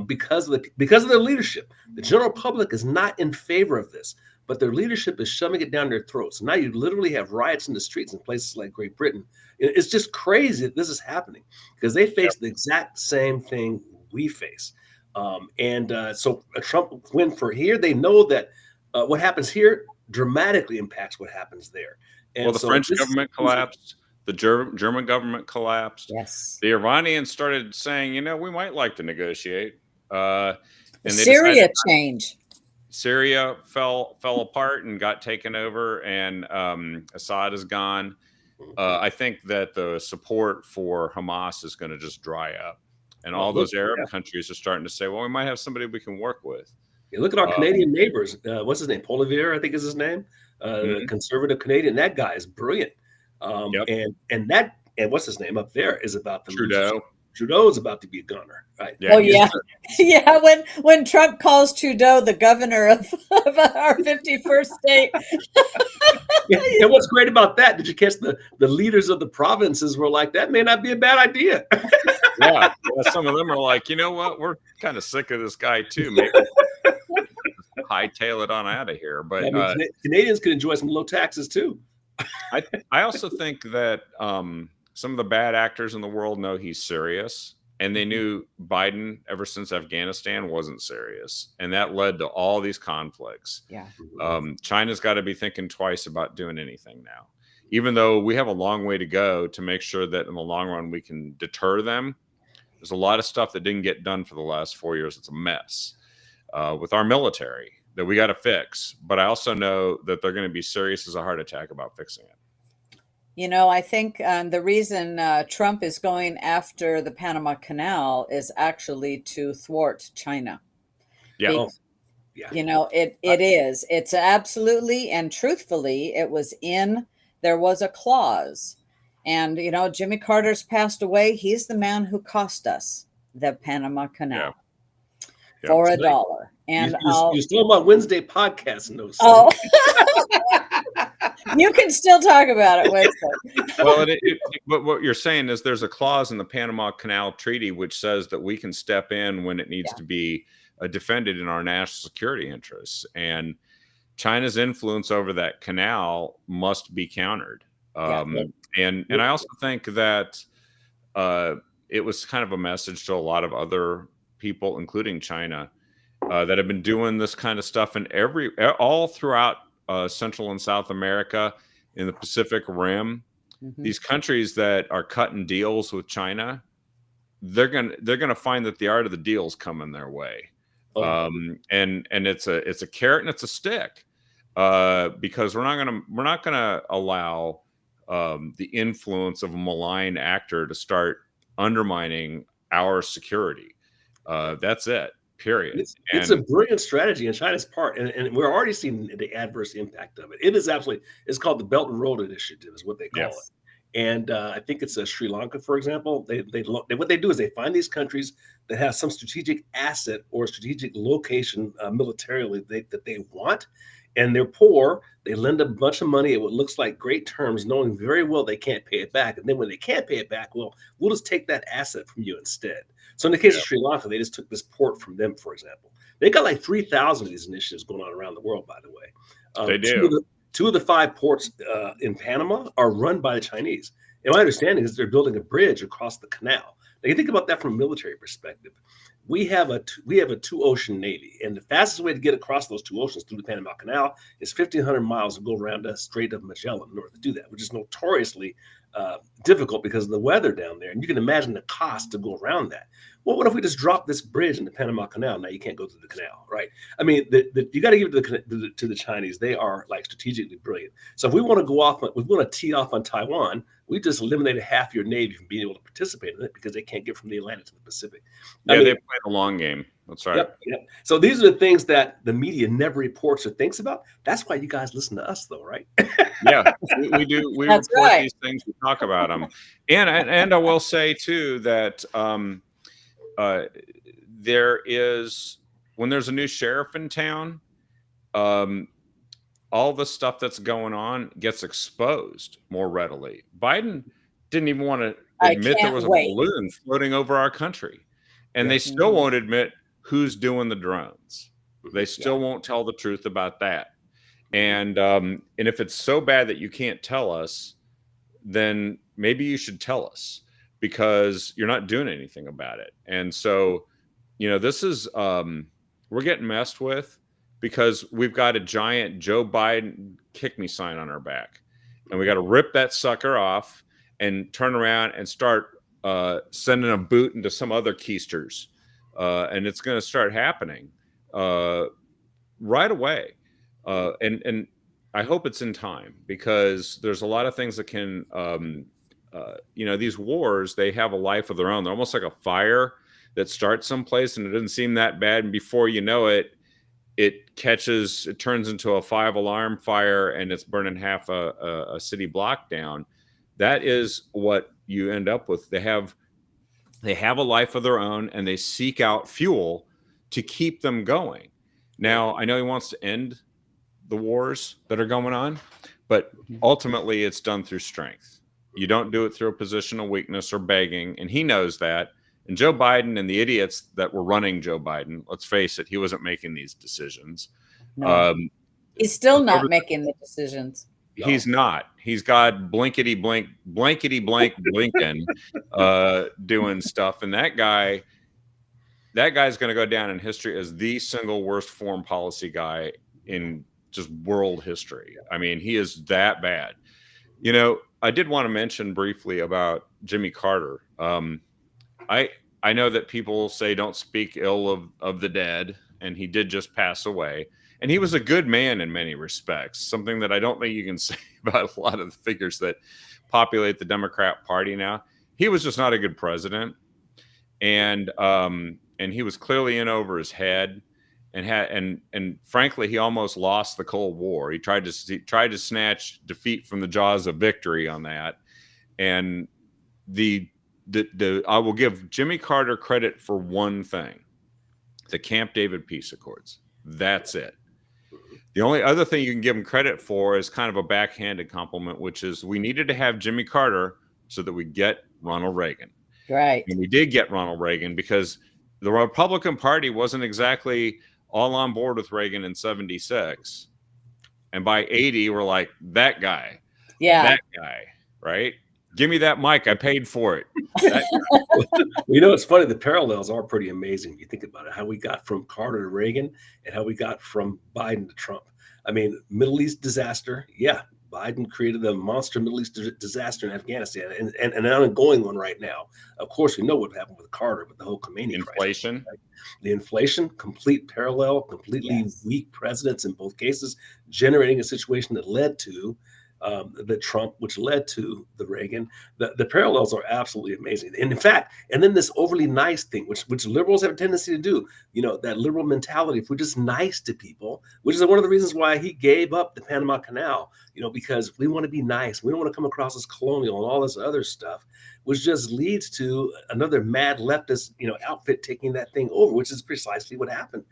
because of their leadership. The general public is not in favor of this, but their leadership is shoving it down their throats. Now you literally have riots in the streets in places like Great Britain. It's just crazy that this is happening because they face the exact same thing we face. So a Trump win for here, they know that what happens here dramatically impacts what happens there. And Well, the so French this government collapsed. The German government collapsed. Yes. The Iranians started saying, we might like to negotiate. And they Syria decided change. Syria fell apart and got taken over, and Assad is gone. I think that the support for Hamas is going to just dry up, and all those Arab countries are starting to say, "Well, we might have somebody we can work with." Yeah, look at our Canadian neighbors. What's his name? Polivier, I think is his name. Conservative Canadian. That guy is brilliant. And what's his name up there is about the Trudeau. Trudeau is about to be a gunner, right? Yeah, yeah. When Trump calls Trudeau the governor of our 51st state. And what's great about that? Did you catch the leaders of the provinces were like, that may not be a bad idea. Yeah, some of them are like, you know what? We're kind of sick of this guy too. Maybe hightail it on out of here. But Canadians could enjoy some low taxes too. I also think that some of the bad actors in the world know he's serious, and they knew Biden ever since Afghanistan wasn't serious, and that led to all these conflicts. Yeah, China's got to be thinking twice about doing anything now, even though we have a long way to go to make sure that in the long run we can deter them. There's a lot of stuff that didn't get done for the last 4 years. It's a mess with our military that we got to fix. But I also know that they're going to be serious as a heart attack about fixing it. I think the reason Trump is going after the Panama Canal is actually to thwart China. Yeah. It is. It's absolutely and truthfully, there was a clause. And, Jimmy Carter's passed away. He's the man who cost us the Panama Canal for $1. And you're still on Wednesday podcast. No, you can still talk about it, Wednesday. Well, but what you're saying is there's a clause in the Panama Canal Treaty which says that we can step in when it needs to be defended in our national security interests, and China's influence over that canal must be countered. And I also think that it was kind of a message to a lot of other people, including China, that have been doing this kind of stuff in all throughout Central and South America, in the Pacific Rim. Mm-hmm. These countries that are cutting deals with China, they're gonna find that the art of the deal is coming their way. And it's a carrot and it's a stick, because we're not gonna allow the influence of a malign actor to start undermining our security. That's it. Period. It's a brilliant strategy on China's part, and we're already seeing the adverse impact of it. It is it's called the Belt and Road Initiative, is what they call it. And I think it's Sri Lanka, for example. What they do is they find these countries that have some strategic asset or strategic location militarily that they want, and they're poor. They lend a bunch of money at what looks like great terms, knowing very well they can't pay it back. And then when they can't pay it back, well, we'll just take that asset from you instead. So in the case of Sri Lanka, they just took this port from them, for example. They got like 3,000 of these initiatives going on around the world, by the way. They do. Two of the 5 ports in Panama are run by the Chinese. And my understanding is they're building a bridge across the canal. Now, you think about that from a military perspective. We have a 2-ocean navy, and the fastest way to get across those 2 oceans through the Panama Canal is 1,500 miles to go around the Strait of Magellan in order to do that, which is notoriously difficult because of the weather down there. And you can imagine the cost to go around that. Well, what if we just drop this bridge in the Panama Canal? Now you can't go through the canal, right? I mean, you got to give it to the Chinese. They are like strategically brilliant. So if we want to we want to tee off on Taiwan, we just eliminated half your navy from being able to participate in it because they can't get from the Atlantic to the Pacific. They play the long game. That's right. Yep. So these are the things that the media never reports or thinks about. That's why you guys listen to us, though, right? Yeah, we do. We report these things. We talk about them. And I will say too that when there's a new sheriff in town, all the stuff that's going on gets exposed more readily. Biden didn't even want to I admit there can't was a wait. balloon floating over our country. And they still Mhm. won't admit who's doing the drones. They Yeah. still won't tell the truth about that. Mhm. And if it's so bad that you can't tell us, then maybe you should tell us, because you're not doing anything about it. And so, this is we're getting messed with because we've got a giant Joe Biden kick me sign on our back, and we got to rip that sucker off and turn around and start sending a boot into some other keisters, and it's going to start happening right away. And I hope it's in time, because there's a lot of things that can, these wars, they have a life of their own. They're almost like a fire that starts someplace and it doesn't seem that bad. And before you know it, it turns into a 5-alarm fire and it's burning half a city block down. That is what you end up with. They have a life of their own, and they seek out fuel to keep them going. Now, I know he wants to end the wars that are going on, but ultimately it's done through strength. You don't do it through a position of weakness or begging, and he knows that. And Joe Biden and the idiots that were running Joe Biden, let's face it, he wasn't making these decisions. No. He's still not making the decisions. He's not. He's got blankety blank Blinken doing stuff, and that guy's going to go down in history as the single worst foreign policy guy in just world history. I mean, he is that bad. I did want to mention briefly about Jimmy Carter. I know that people say don't speak ill of the dead, and he did just pass away. And he was a good man in many respects, something that I don't think you can say about a lot of the figures that populate the Democrat Party now. He was just not a good president. And he was clearly in over his head, and frankly, he almost lost the Cold War. He tried to snatch defeat from the jaws of victory on that. And I will give Jimmy Carter credit for one thing: the Camp David peace accords. That's it. The only other thing you can give him credit for is kind of a backhanded compliment, which is we needed to have Jimmy Carter so that we get Ronald Reagan. Right. And we did get Ronald Reagan because the Republican Party wasn't exactly all on board with Reagan in 76. And by 80, we're like, that guy. Yeah. That guy, right? Give me that mic. I paid for it. It's funny. The parallels are pretty amazing. If you think about it, how we got from Carter to Reagan and how we got from Biden to Trump. I mean, Middle East disaster. Yeah. Biden created the monster Middle East disaster in Afghanistan and an ongoing one right now. Of course, we know what happened with Carter, with the whole Khomeini inflation. Crisis, right? The inflation, complete parallel, completely weak presidents in both cases, generating a situation that led to the Trump, which led to the Reagan. The parallels are absolutely amazing. And in fact, and then this overly nice thing, which liberals have a tendency to do, that liberal mentality, if we're just nice to people, which is one of the reasons why he gave up the Panama Canal, because we want to be nice. We don't want to come across as colonial and all this other stuff, which just leads to another mad leftist, outfit taking that thing over, which is precisely what happened.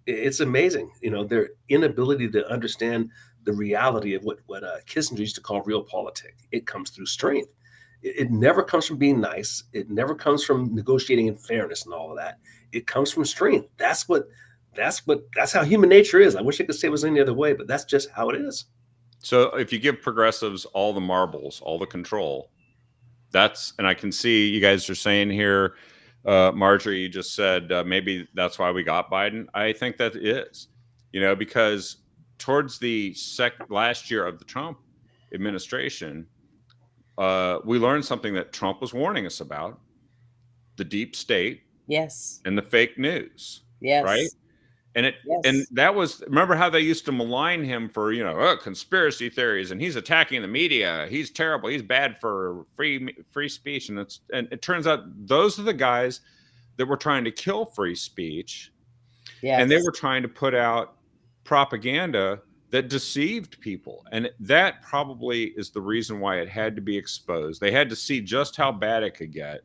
It's amazing, their inability to understand the reality of what Kissinger used to call realpolitik. It comes through strength. It never comes from being nice. It never comes from negotiating in fairness and all of that. It comes from strength. That's how human nature is. I wish I could say it was any other way, but that's just how it is. So if you give progressives all the marbles, all the control, and I can see you guys are saying here, Marjorie, you just said maybe that's why we got Biden. I think that is, because towards the last year of the Trump administration, we learned something that Trump was warning us about: the deep state, and the fake news, right? And that was, remember how they used to malign him for conspiracy theories, and he's attacking the media, he's terrible, he's bad for free speech, and it turns out those are the guys that were trying to kill free speech, and they were trying to put out propaganda that deceived people. And that probably is the reason why it had to be exposed. They had to see just how bad it could get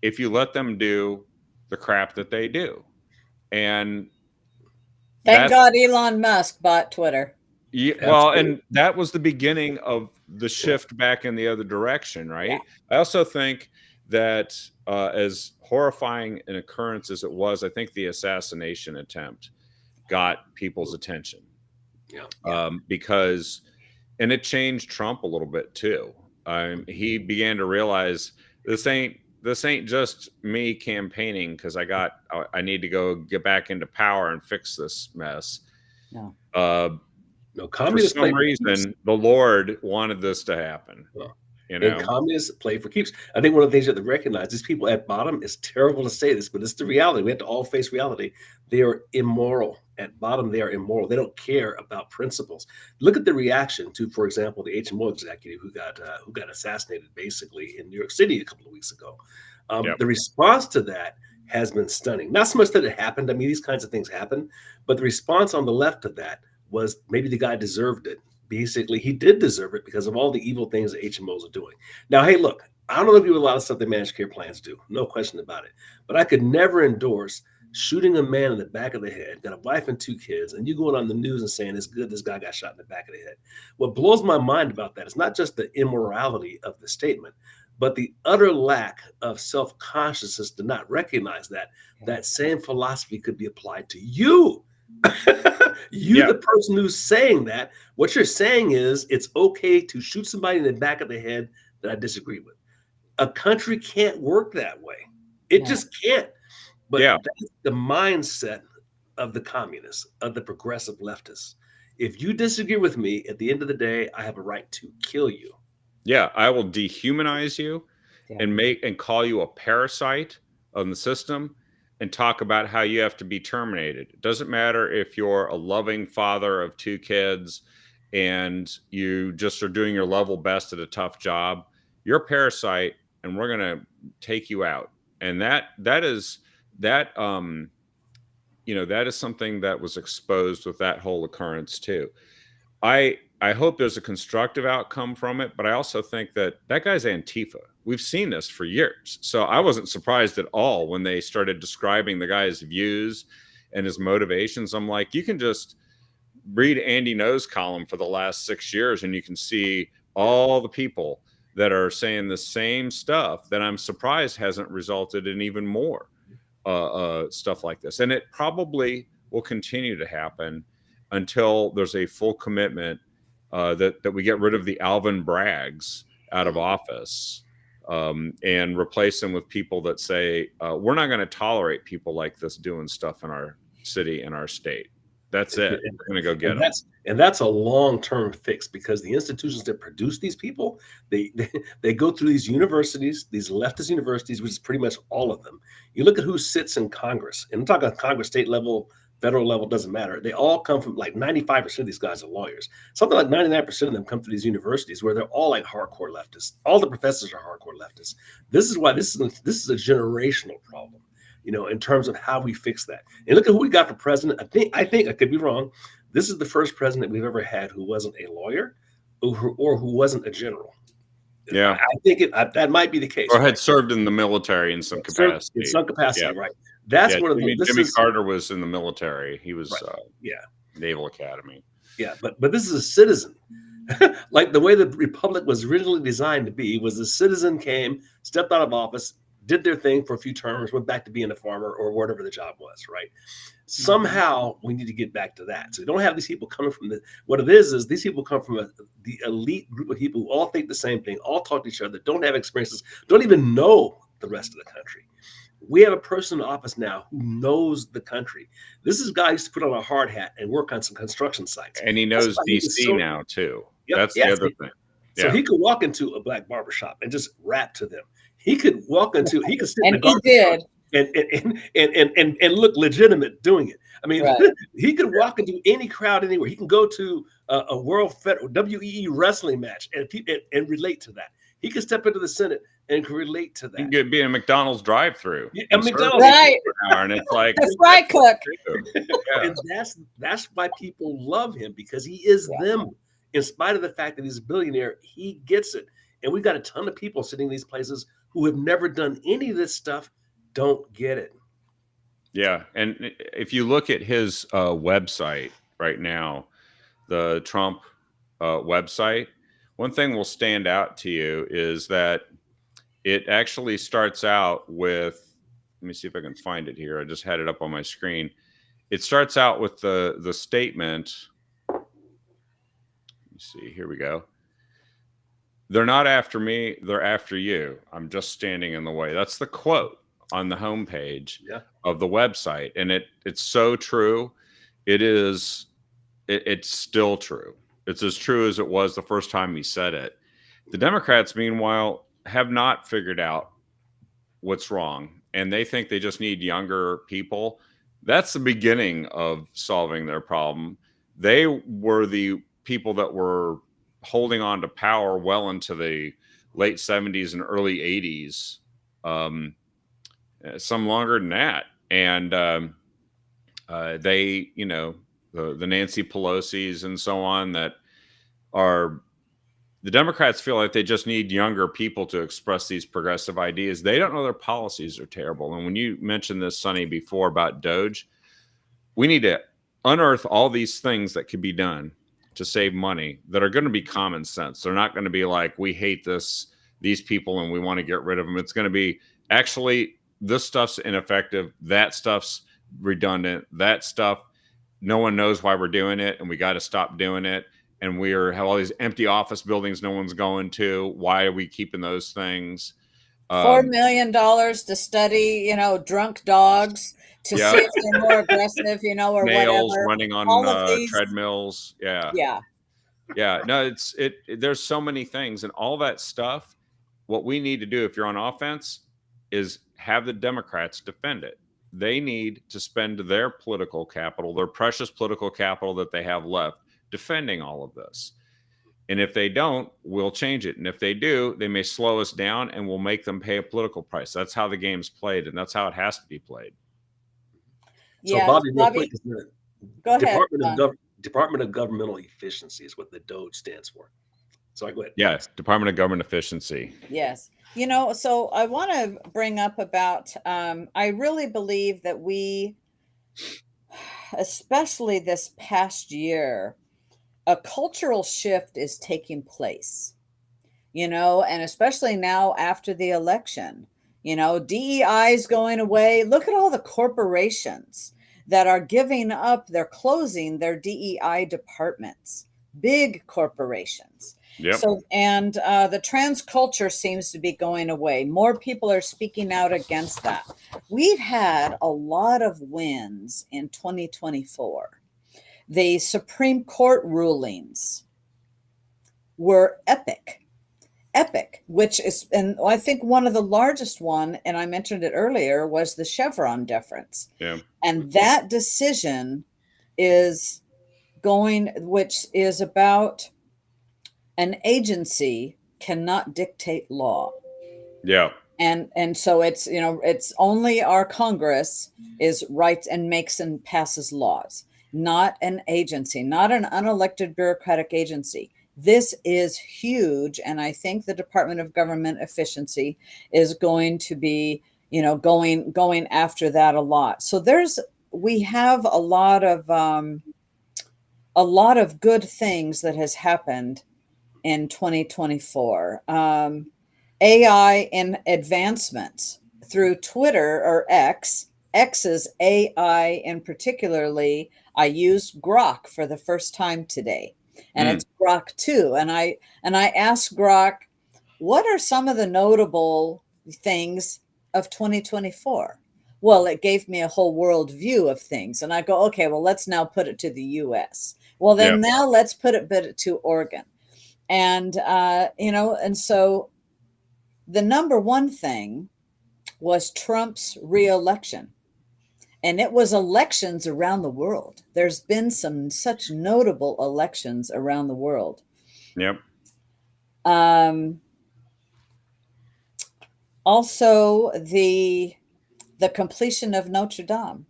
if you let them do the crap that they do. And thank God Elon Musk bought Twitter. Yeah, well, Absolutely. and that was the beginning of the shift back in the other direction, Yeah. right? I also think that as horrifying an occurrence as it was, I think the assassination attempt got people's attention Yeah. because, and it changed Trump a little bit too. He began to realize this ain't just me campaigning because I need to go get back into power and fix this mess. No. No, For communists play some for keeps. reason, the Lord wanted this to happen. Well, You and know, communists play for keeps. I think one of the things you have to recognize, these people at bottom, it's terrible to say this, but it's the reality. We have to all face reality. They are immoral. At bottom, they are immoral. They don't care about principles. Look at the reaction to, for example, the HMO executive who got assassinated basically in New York City a couple of weeks ago. yep, The response to that has been stunning. Not so much that it happened. I mean, these kinds of things happen, but the response on the left to that was maybe the guy deserved it. Basically, he did deserve it because of all the evil things that HMOs are doing. Now, hey, look, I don't agree with a lot of stuff that managed care plans do. No question about it. But I could never endorse shooting a man in the back of the head, got a wife and 2 kids, and you going on the news and saying it's good this guy got shot in the back of the head. What blows my mind about that is not just the immorality of the statement, but the utter lack of self-consciousness to not recognize that that same philosophy could be applied to you. You, yeah, the person who's saying that, what you're saying is it's okay to shoot somebody in the back of the head that I disagree with. A country can't work that way. It No. just can't. But yeah, that's the mindset of the communists, of the progressive leftists. If you disagree with me, at the end of the day, I have a right to kill you. yeah. I will dehumanize you Yeah. and call you a parasite on the system and talk about how you have to be terminated. It doesn't matter if you're a loving father of 2 kids and you just are doing your level best at a tough job. You're a parasite, and we're gonna take you out. And that is something that was exposed with that whole occurrence too. I hope there's a constructive outcome from it, but I also think that that guy's Antifa. We've seen this for years. So I wasn't surprised at all when they started describing the guy's views and his motivations. I'm like, you can just read Andy No's column for the last 6 years and you can see all the people that are saying the same stuff that I'm surprised hasn't resulted in even more stuff like this. And it probably will continue to happen until there's a full commitment that we get rid of the Alvin Braggs out of office and replace them with people that say, we're not going to tolerate people like this doing stuff in our city and our state. That's it. We're going to go get them. That's a long-term fix because the institutions that produce these people, they go through these universities, these leftist universities, which is pretty much all of them. You look at who sits in Congress, and I'm talking Congress, state level, federal level, doesn't matter. They all come from, like, 95% of these guys are lawyers. Something like 99% of them come through these universities where they're all like hardcore leftists. All the professors are hardcore leftists. This is why this is a generational problem, in terms of how we fix that. And look at who we got for president. I think I could be wrong. This is the first president we've ever had who wasn't a lawyer or who wasn't a general. Yeah. I think that might be the case. Or had served in the military in some capacity. In some capacity, Yeah. right. That's one of the Jimmy Carter was in the military. He was yeah. Naval Academy. Yeah, but this is a citizen. Like the way the republic was originally designed to be was the citizen came, stepped out of office, did their thing for a few terms, went back to being a farmer or whatever the job was, right? Somehow we need to get back to that. So you don't have these people coming from what it is these people come from the elite group of people who all think the same thing, all talk to each other, don't have experiences, don't even know the rest of the country. We have a person in office now who knows the country. This is a guy who used to put on a hard hat and work on some construction sites. And he knows DC now too. Yep, That's the other thing. So he could walk into a black barbershop and just rap to them. He could he could sit in And the garbage he did. and look legitimate doing it. I mean, Right. he could walk into any crowd anywhere. He can go to a World WEE wrestling match and relate to that. He could step into the Senate and can relate to that. You could be in a McDonald's drive-through. Yeah, a McDonald's, Right. And it's like The fry cook. Yeah. And that's why people love him, because he is them. In spite of the fact that he's a billionaire, he gets it. And we've got a ton of people sitting in these places who have never done any of this stuff, don't get it. Yeah. And if you look at his website right now, the Trump website, one thing will stand out to you is that it actually starts out with, let me see if I can find it here. I just had it up on my screen. It starts out with the statement. Let me see. Here we go. They're not after me. They're after you. I'm just standing in the way. That's the quote on the homepage of the website. And it's so true. It's still true. It's as true as it was the first time he said it. The Democrats, meanwhile, have not figured out what's wrong. And they think they just need younger people. That's the beginning of solving their problem. They were the people that were holding on to power well into the late 70s and early 80s, some longer than that. And they, the Nancy Pelosi's and so on, that are, the Democrats feel like they just need younger people to express these progressive ideas. They don't know their policies are terrible. And when you mentioned this, Sonny, before about Doge, we need to unearth all these things that could be done to save money that are going to be common sense. They're not going to be like, we hate these people and we want to get rid of them. It's going to be, actually, this stuff's ineffective. That stuff's redundant. That stuff, no one knows why we're doing it, and we got to stop doing it. And have all these empty office buildings no one's going to. Why are we keeping those things? $4 million to study, drunk dogs to see if they're more aggressive, or Nails whatever. running on all of these treadmills. Yeah. No, there's so many things, and all that stuff. What we need to do, if you're on offense, is have the Democrats defend it. They need to spend their political capital, their precious political capital that they have left, defending all of this. And if they don't, we'll change it. And if they do, they may slow us down and we'll make them pay a political price. That's how the game's played, and that's how it has to be played. So, Bobby, real quick, go ahead. Department of Governmental Efficiency is what the DOGE stands for. So go ahead. Yes, Department of Government Efficiency. Yes. So I want to bring up about, I really believe that we, especially this past year, a cultural shift is taking place, and especially now after the election, DEI is going away. Look at all the corporations that are giving up, they're closing their DEI departments, big corporations. Yep. So, and the trans culture seems to be going away. More people are speaking out against that. We've had a lot of wins in 2024. The Supreme Court rulings were epic, which is, and I think one of the largest one, and I mentioned it earlier, was the Chevron deference. Yeah. And that decision is which is about an agency cannot dictate law. Yeah. And so it's, it's only our Congress is writes and makes and passes laws, not an agency, not an unelected bureaucratic agency. This is huge. And I think the Department of Government Efficiency is going to be, going after that a lot. So we have a lot of good things that has happened in 2024. AI in advancements through Twitter or X's AI, and particularly, I used Grok for the first time today, and it's Grok 2. And I asked Grok, what are some of the notable things of 2024? Well, it gave me a whole world view of things, and I go, okay, well, let's now put it to the U.S. Well, then now let's put it to Oregon, and and so. The number one thing was Trump's reelection, and it was elections around the world. There's been some such notable elections around the world. Yep. Also, the completion of Notre Dame.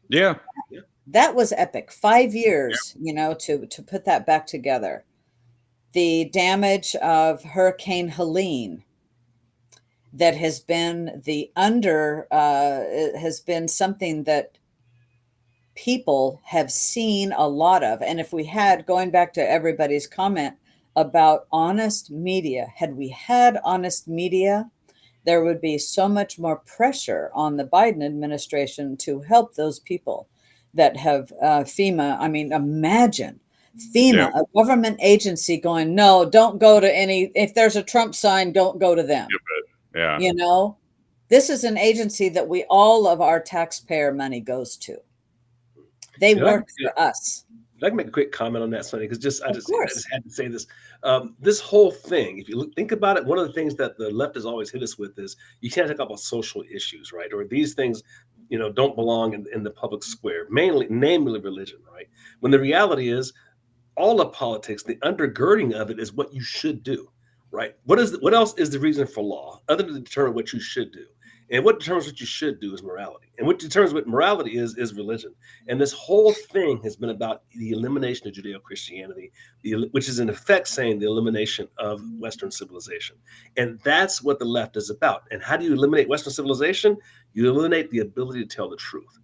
Yeah. That was epic. 5 years, to put that back together. The damage of Hurricane Helene that has been has been something that people have seen a lot of. And if we had, going back to everybody's comment about honest media, had we had honest media, there would be so much more pressure on the Biden administration to help those people that have FEMA. I mean, imagine Yeah. FEMA, a government agency, going, no, don't go to any, if there's a Trump sign, don't go to them. Yeah. You know, this is an agency that all of our taxpayer money goes to. They work for us. I'd like to make a quick comment on that, Sonny, because I just had to say this. This whole thing, if you think about it, one of the things that the left has always hit us with is you can't talk about social issues, right? Or these things, don't belong in the public square, namely religion, right? When the reality is, all of politics, the undergirding of it is what you should do, right? What else is the reason for law other than to determine what you should do? And what determines what you should do is morality. And what determines what morality is religion. And this whole thing has been about the elimination of Judeo-Christianity, which is in effect saying the elimination of Western civilization. And that's what the left is about. And how do you eliminate Western civilization? You eliminate the ability to tell the truth.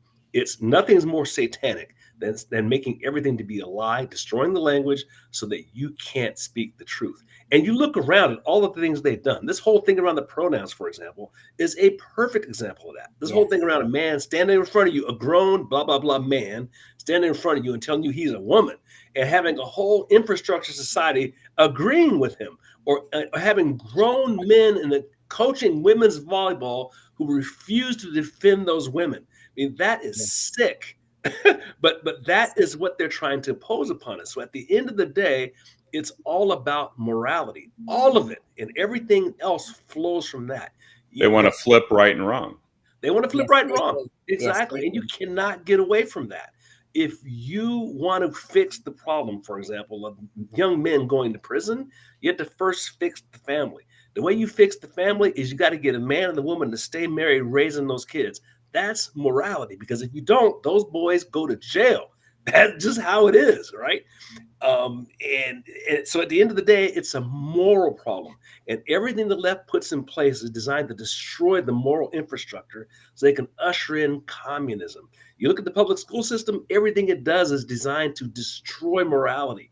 Nothing's more satanic than making everything to be a lie, destroying the language so that you can't speak the truth. And you look around at all of the things they've done. This whole thing around the pronouns, for example, is a perfect example of that. This whole thing around a man standing in front of you, a grown blah, blah, blah man standing in front of you and telling you he's a woman, and having a whole infrastructure society agreeing with him, or having grown men in the coaching women's volleyball who refuse to defend those women. I mean, that is sick. but that is what they're trying to impose upon us. So at the end of the day, it's all about morality, all of it, and everything else flows from that. They want to flip right and wrong. They want to flip right and wrong. Exactly. And you cannot get away from that. If you want to fix the problem, for example, of young men going to prison, you have to first fix the family. The way you fix the family is you got to get a man and a woman to stay married, raising those kids. That's morality, because if you don't, those boys go to jail. That's just how it is, right? And so at the end of the day, it's a moral problem. And everything the left puts in place is designed to destroy the moral infrastructure so they can usher in communism. You look at the public school system, everything it does is designed to destroy morality.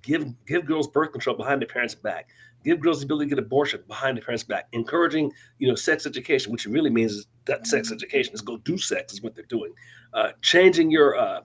Give girls birth control behind their parents' back. Give girls the ability to get abortion behind their parents' back. Encouraging, sex education, which really means is that sex education is go do sex is what they're doing. Changing your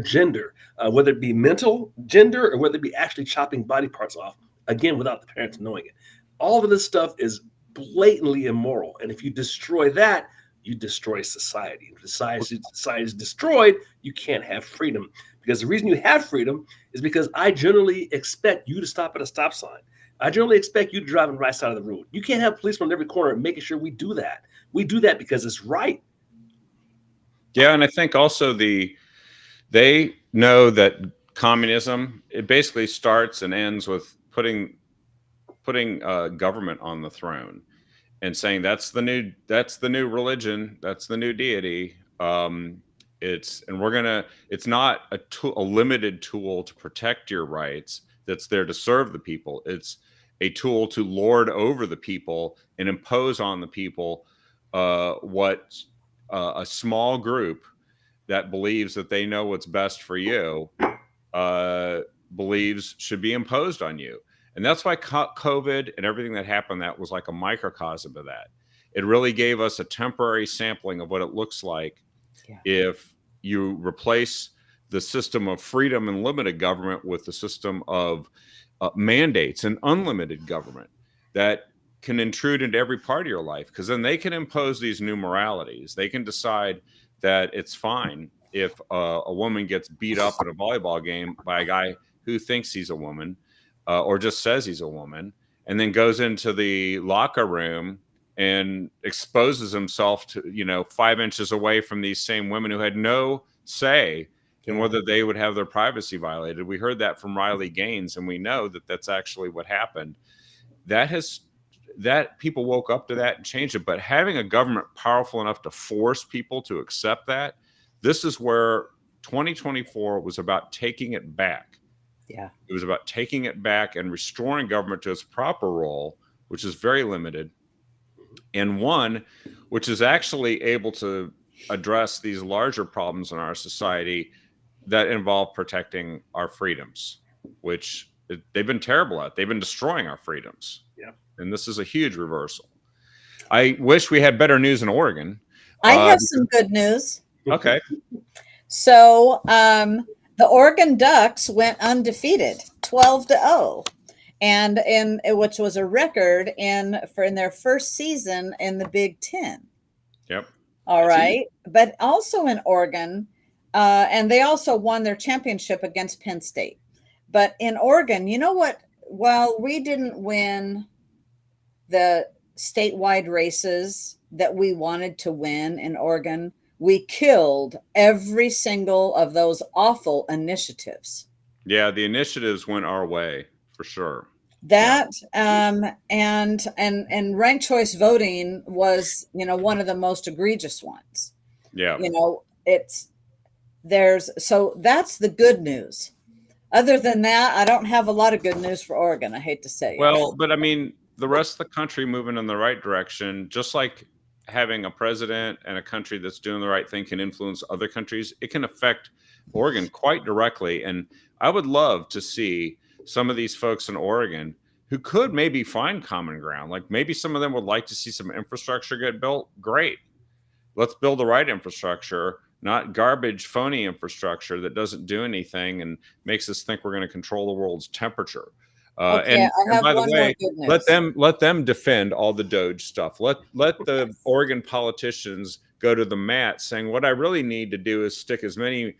gender, whether it be mental gender or whether it be actually chopping body parts off, again, without the parents knowing it. All of this stuff is blatantly immoral. And if you destroy that, you destroy society. If society is destroyed, you can't have freedom. Because the reason you have freedom is because I generally expect you to stop at a stop sign. I generally expect you to drive on the right side of the road. You can't have policemen on every corner making sure we do that. We do that because it's right. Yeah, and I think also they know that communism, it basically starts and ends with putting government on the throne and saying that's the new religion, that's the new deity. It's not a limited tool to protect your rights that's there to serve the people. It's a tool to lord over the people and impose on the people what a small group that believes that they know what's best for you believes should be imposed on you. And that's why COVID and everything that happened, that was like a microcosm of that. It really gave us a temporary sampling of what it looks like if you replace the system of freedom and limited government with the system of mandates and unlimited government that can intrude into every part of your life, because then they can impose these new moralities. They can decide that it's fine if a woman gets beat up at a volleyball game by a guy who thinks he's a woman or just says he's a woman, and then goes into the locker room and exposes himself to 5 inches away from these same women who had no say in whether they would have their privacy violated. We heard that from Riley Gaines, and we know that that's actually what happened. That people woke up to that and changed it. But having a government powerful enough to force people to accept that, this is where 2024 was about taking it back. Yeah. It was about taking it back and restoring government to its proper role, which is very limited, and one which is actually able to address these larger problems in our society that involve protecting our freedoms, which they've been terrible at. They've been destroying our freedoms. Yeah. And this is a huge reversal. I wish we had better news in Oregon. I have some good news. Okay. So the Oregon Ducks went undefeated, 12-0, and which was a record in their first season in the Big Ten. Yep. All right, but also in Oregon, and they also won their championship against Penn State. But in Oregon, you know what? While we didn't win the statewide races that we wanted to win in Oregon, we killed every single of those awful initiatives. Yeah, the initiatives went our way for sure. That and ranked choice voting was, one of the most egregious ones. Yeah. So that's the good news. Other than that, I don't have a lot of good news for Oregon. I hate to say. Well, but I mean, the rest of the country moving in the right direction, just like having a president and a country that's doing the right thing can influence other countries, it can affect Oregon quite directly. And I would love to see some of these folks in Oregon who could maybe find common ground. Like maybe some of them would like to see some infrastructure get built. Great. Let's build the right infrastructure, not garbage, phony infrastructure that doesn't do anything and makes us think we're going to control the world's temperature. Okay, and by the way, let them defend all the Doge stuff. Let the Oregon politicians go to the mat saying, what I really need to do is stick as many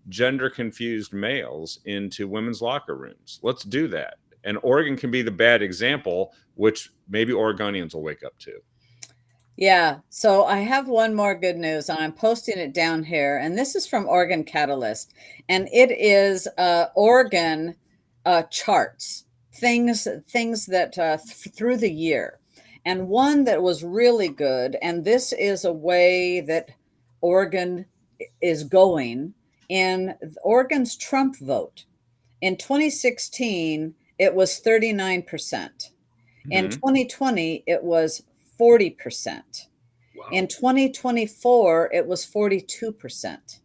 gender confused males into women's locker rooms. Let's do that. And Oregon can be the bad example, which maybe Oregonians will wake up to. Yeah. So I have one more good news, and I'm posting it down here. And this is from Oregon Catalyst. And it is Oregon charts, things that through the year. And one that was really good, and this is a way that Oregon is going in Oregon's Trump vote. In 2016, it was 39%. Mm-hmm. In 2020, it was 40%. Wow. In 2024, it was 42%.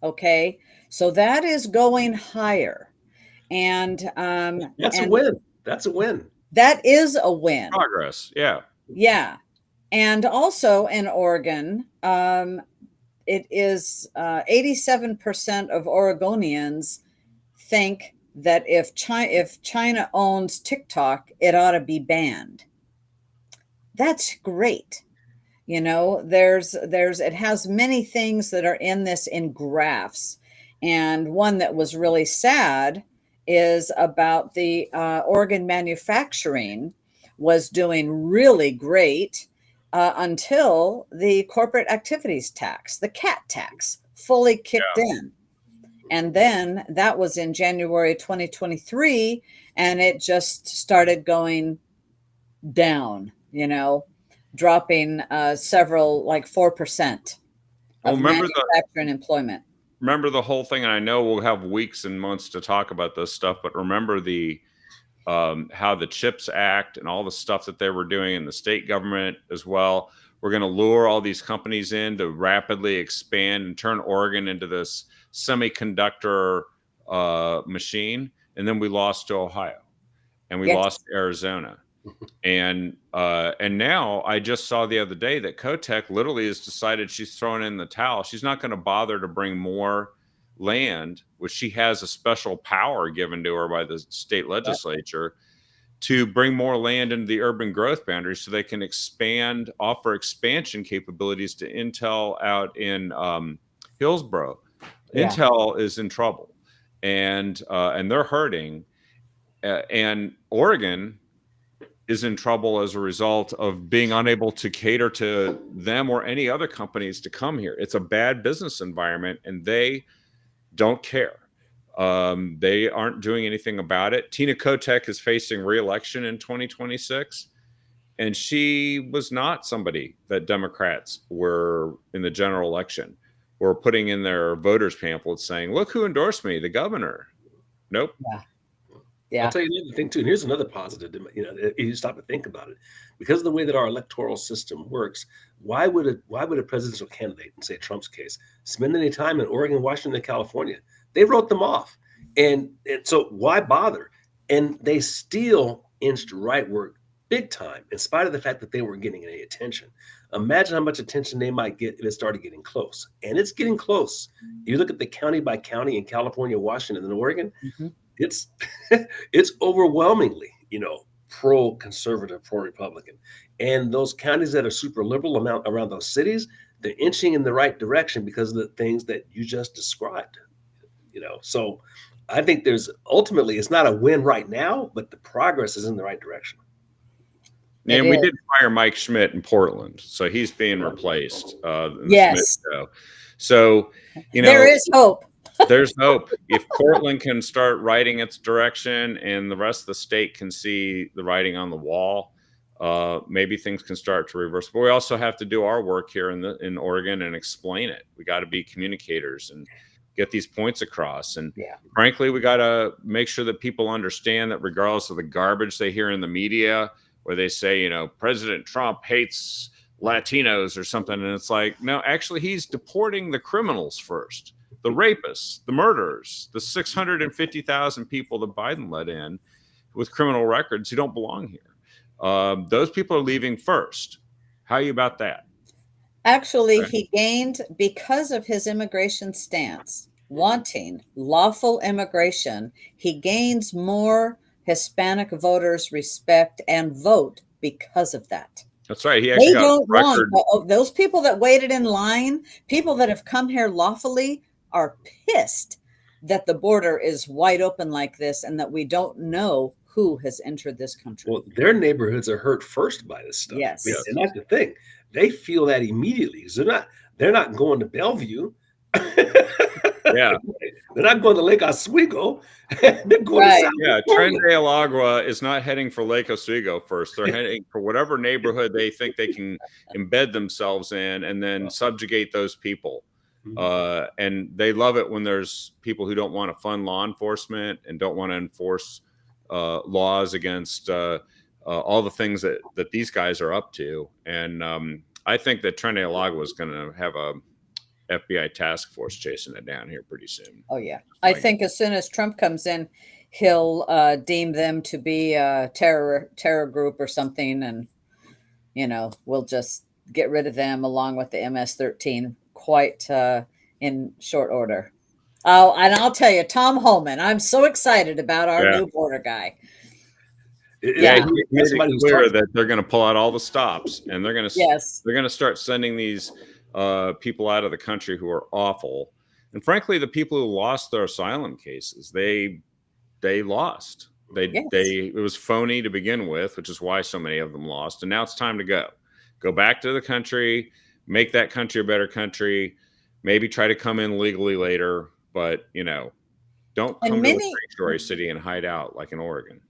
Okay. So that is going higher. And that's a win. That's a win. That is a win. Progress. Yeah. Yeah. And also in Oregon, it is 87% of Oregonians think that if China owns TikTok, it ought to be banned. That's great. It has many things that are in this in graphs. And one that was really sad is about the Oregon manufacturing was doing really great until the corporate activities tax, the CAT tax, fully kicked in. And then that was in January 2023, and it just started going down, dropping several, like 4% of manufacturing employment. Remember the whole thing, and I know we'll have weeks and months to talk about this stuff, but remember the how the CHIPS Act and all the stuff that they were doing in the state government as well. We're going to lure all these companies in to rapidly expand and turn Oregon into this semiconductor machine. And then we lost to Ohio, and we lost to Arizona. And now I just saw the other day that Kotek literally has decided she's throwing in the towel. She's not going to bother to bring more land, which she has a special power given to her by the state legislature to bring more land into the urban growth boundaries so they can offer expansion capabilities to Intel out in Hillsboro. Yeah. Intel is in trouble, and they're hurting, and Oregon is in trouble as a result of being unable to cater to them or any other companies to come here. It's a bad business environment, and they don't care. They aren't doing anything about it. Tina Kotek is facing re-election in 2026, and she was not somebody that Democrats were in the general election were putting in their voters pamphlets saying, look who endorsed me, the governor. Nope. Yeah. Yeah. I'll tell you another thing too, and here's another positive. If you stop to think about it, because of the way that our electoral system works, why would a presidential candidate, in say Trump's case, spend any time in Oregon, Washington, and California? They wrote them off, and so why bother? And they still inched rightward big time, in spite of the fact that they weren't getting any attention. Imagine how much attention they might get if it started getting close, and it's getting close. You look at the county by county in California, Washington, and Oregon. Mhm. It's it's overwhelmingly, pro-conservative, pro-Republican. And those counties that are super liberal around those cities, they're inching in the right direction because of the things that you just described. So I think there's ultimately it's not a win right now, but the progress is in the right direction. It And we is. did fire Mike Schmidt in Portland, so he's being replaced in the Yes. Schmidt show. So, There is hope. there's hope. If Portland can start writing its direction and the rest of the state can see the writing on the wall, maybe things can start to reverse. But we also have to do our work here in Oregon and explain it. We got to be communicators and get these points across. And Yeah. frankly, we got to make sure that people understand that regardless of the garbage they hear in the media, where they say, President Trump hates Latinos or something, and it's like, no, actually, he's deporting the criminals first. The rapists, the murderers, the 650,000 people that Biden let in with criminal records who don't belong here. Those people are leaving first. How are you about that? Actually, Okay. he gained because of his immigration stance, wanting lawful immigration. He gains more Hispanic voters respect and vote because of that. That's right. He actually They got don't want record. those people that waited in line, people that have come here lawfully are pissed that the border is wide open like this and that we don't know who has entered this country. Well, their neighborhoods are hurt first by this stuff. Yes. And that's the thing. They feel that immediately because they're not going to Bellevue. Yeah. They're not going to Lake Oswego. They're going Right. to South Yeah, California. Tren de Agua is not heading for Lake Oswego first. They're heading for whatever neighborhood they think they can embed themselves in and then subjugate those people. And they love it when there's people who don't want to fund law enforcement and don't want to enforce laws against all the things that these guys are up to. And I think that Tren de Agua is going to have a FBI task force chasing it down here pretty soon. Oh, yeah. I think as soon as Trump comes in, he'll deem them to be a terror group or something. And, we'll just get rid of them along with the MS-13 quite in short order. Oh, and I'll tell you, Tom Homan, I'm so excited about our new border guy. Yeah, he made it clear that they're going to pull out all the stops and they're going to start sending these people out of the country who are awful. And frankly, the people who lost their asylum cases, they lost. It was phony to begin with, which is why so many of them lost. And now it's time to go back to the country, make that country a better country, maybe try to come in legally later, but don't come to a sanctuary city and hide out like in Oregon.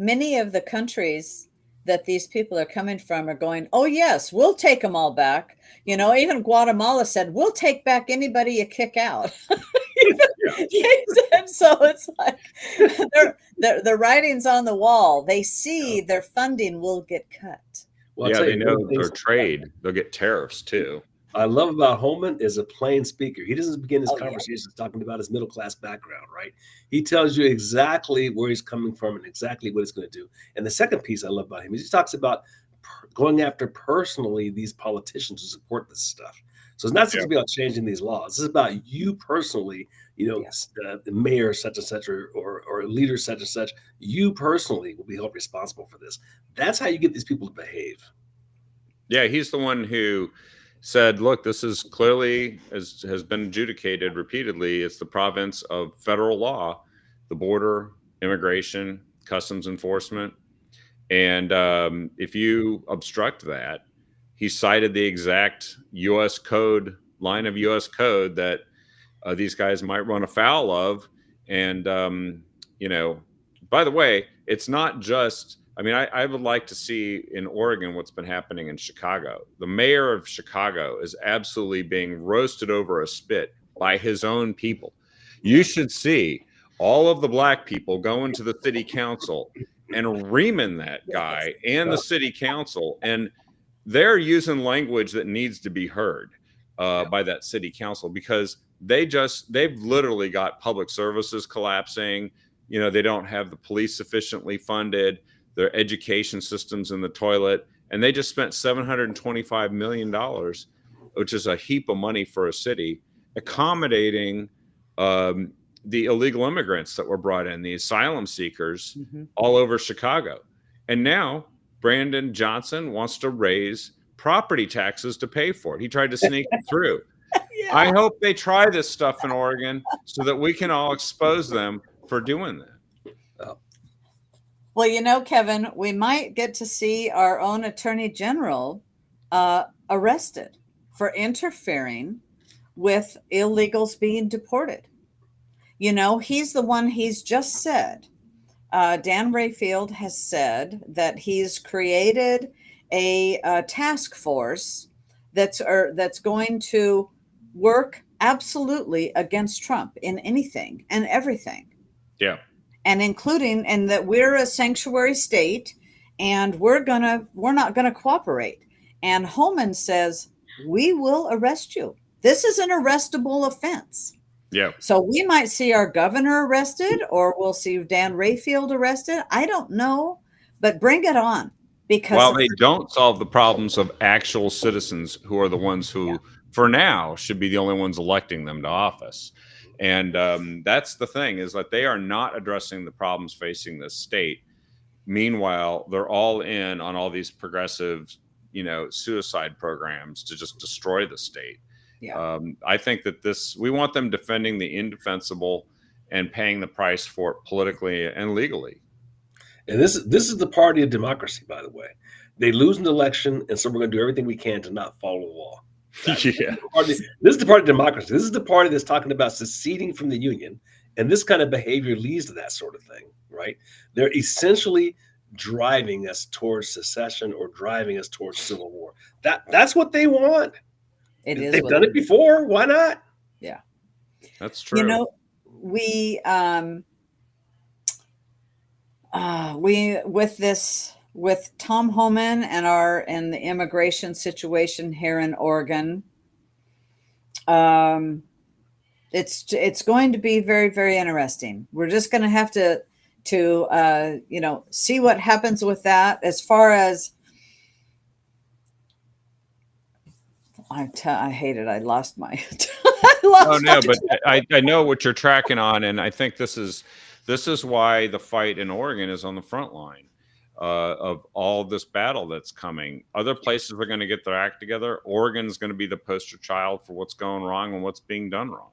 Many of the countries that these people are coming from are going, oh, yes, we'll take them all back. Even Guatemala said, we'll take back anybody you kick out. So it's like the writing's on the wall. They see their funding will get cut. Well, they know their trade. They'll get tariffs too. I love about Holman is a plain speaker. He doesn't begin his conversations talking about his middle-class background, right? He tells you exactly where he's coming from and exactly what he's going to do. And the second piece I love about him is he talks about going after personally these politicians who support this stuff. So it's not just about changing these laws. It's about you personally, the mayor such and such or leader such and such. You personally will be held responsible for this. That's how you get these people to behave. Yeah, he's the one who said, look, this is clearly, as has been adjudicated repeatedly, it's the province of federal law, the border, immigration, customs enforcement. And if you obstruct that, he cited the exact U.S. code, line of U.S. code that these guys might run afoul of. And, by the way, it's not just, I would like to see in Oregon what's been happening in Chicago. The mayor of Chicago is absolutely being roasted over a spit by his own people. You should see all of the black people go into the city council and reaming that guy and the city council. And they're using language that needs to be heard by that city council, because they've literally got public services collapsing. You know, they don't have the police sufficiently funded, their education system's in the toilet, and they just spent $725 million, which is a heap of money for a city, accommodating the illegal immigrants that were brought in, the asylum seekers all over Chicago. And now Brandon Johnson wants to raise property taxes to pay for it. He tried to sneak it through. Yeah. I hope they try this stuff in Oregon so that we can all expose them for doing that. Oh. Well, you know, Kevin, we might get to see our own Attorney General arrested for interfering with illegals being deported. You know, he's the one, he's just said, Dan Rayfield has said that he's created a task force that's going to work absolutely against Trump in anything and everything. Yeah. And including, and that we're a sanctuary state and we're not gonna cooperate. And Holman says, we will arrest you. This is an arrestable offense. Yeah. So we might see our governor arrested, or we'll see Dan Rayfield arrested. I don't know, but bring it on. Because while they don't solve the problems of actual citizens who are the ones who, for now, should be the only ones electing them to office. And that's the thing, is that they are not addressing the problems facing this state. Meanwhile, they're all in on all these progressive, you know, suicide programs to just destroy the state. Yeah. I think that we want them defending the indefensible and paying the price for it politically and legally. And this is the party of democracy, by the way. They lose an election, and so we're going to do everything we can to not follow the law. This is the party of democracy. This is the party that's talking about seceding from the union, and this kind of behavior leads to that sort of thing, right? They're essentially driving us towards secession or driving us towards civil war. That's what they want. They've done it before. Why not? Yeah, that's true. You know, with Tom Homan and the immigration situation here in Oregon, it's going to be very, very interesting. We're just going to have to see what happens with that. As far as I hate it. I lost my. But I know what you're tracking on, and I think this is why the fight in Oregon is on the front line of all this battle that's coming. Other places are going to get their act together. Oregon's going to be the poster child for what's going wrong and what's being done wrong.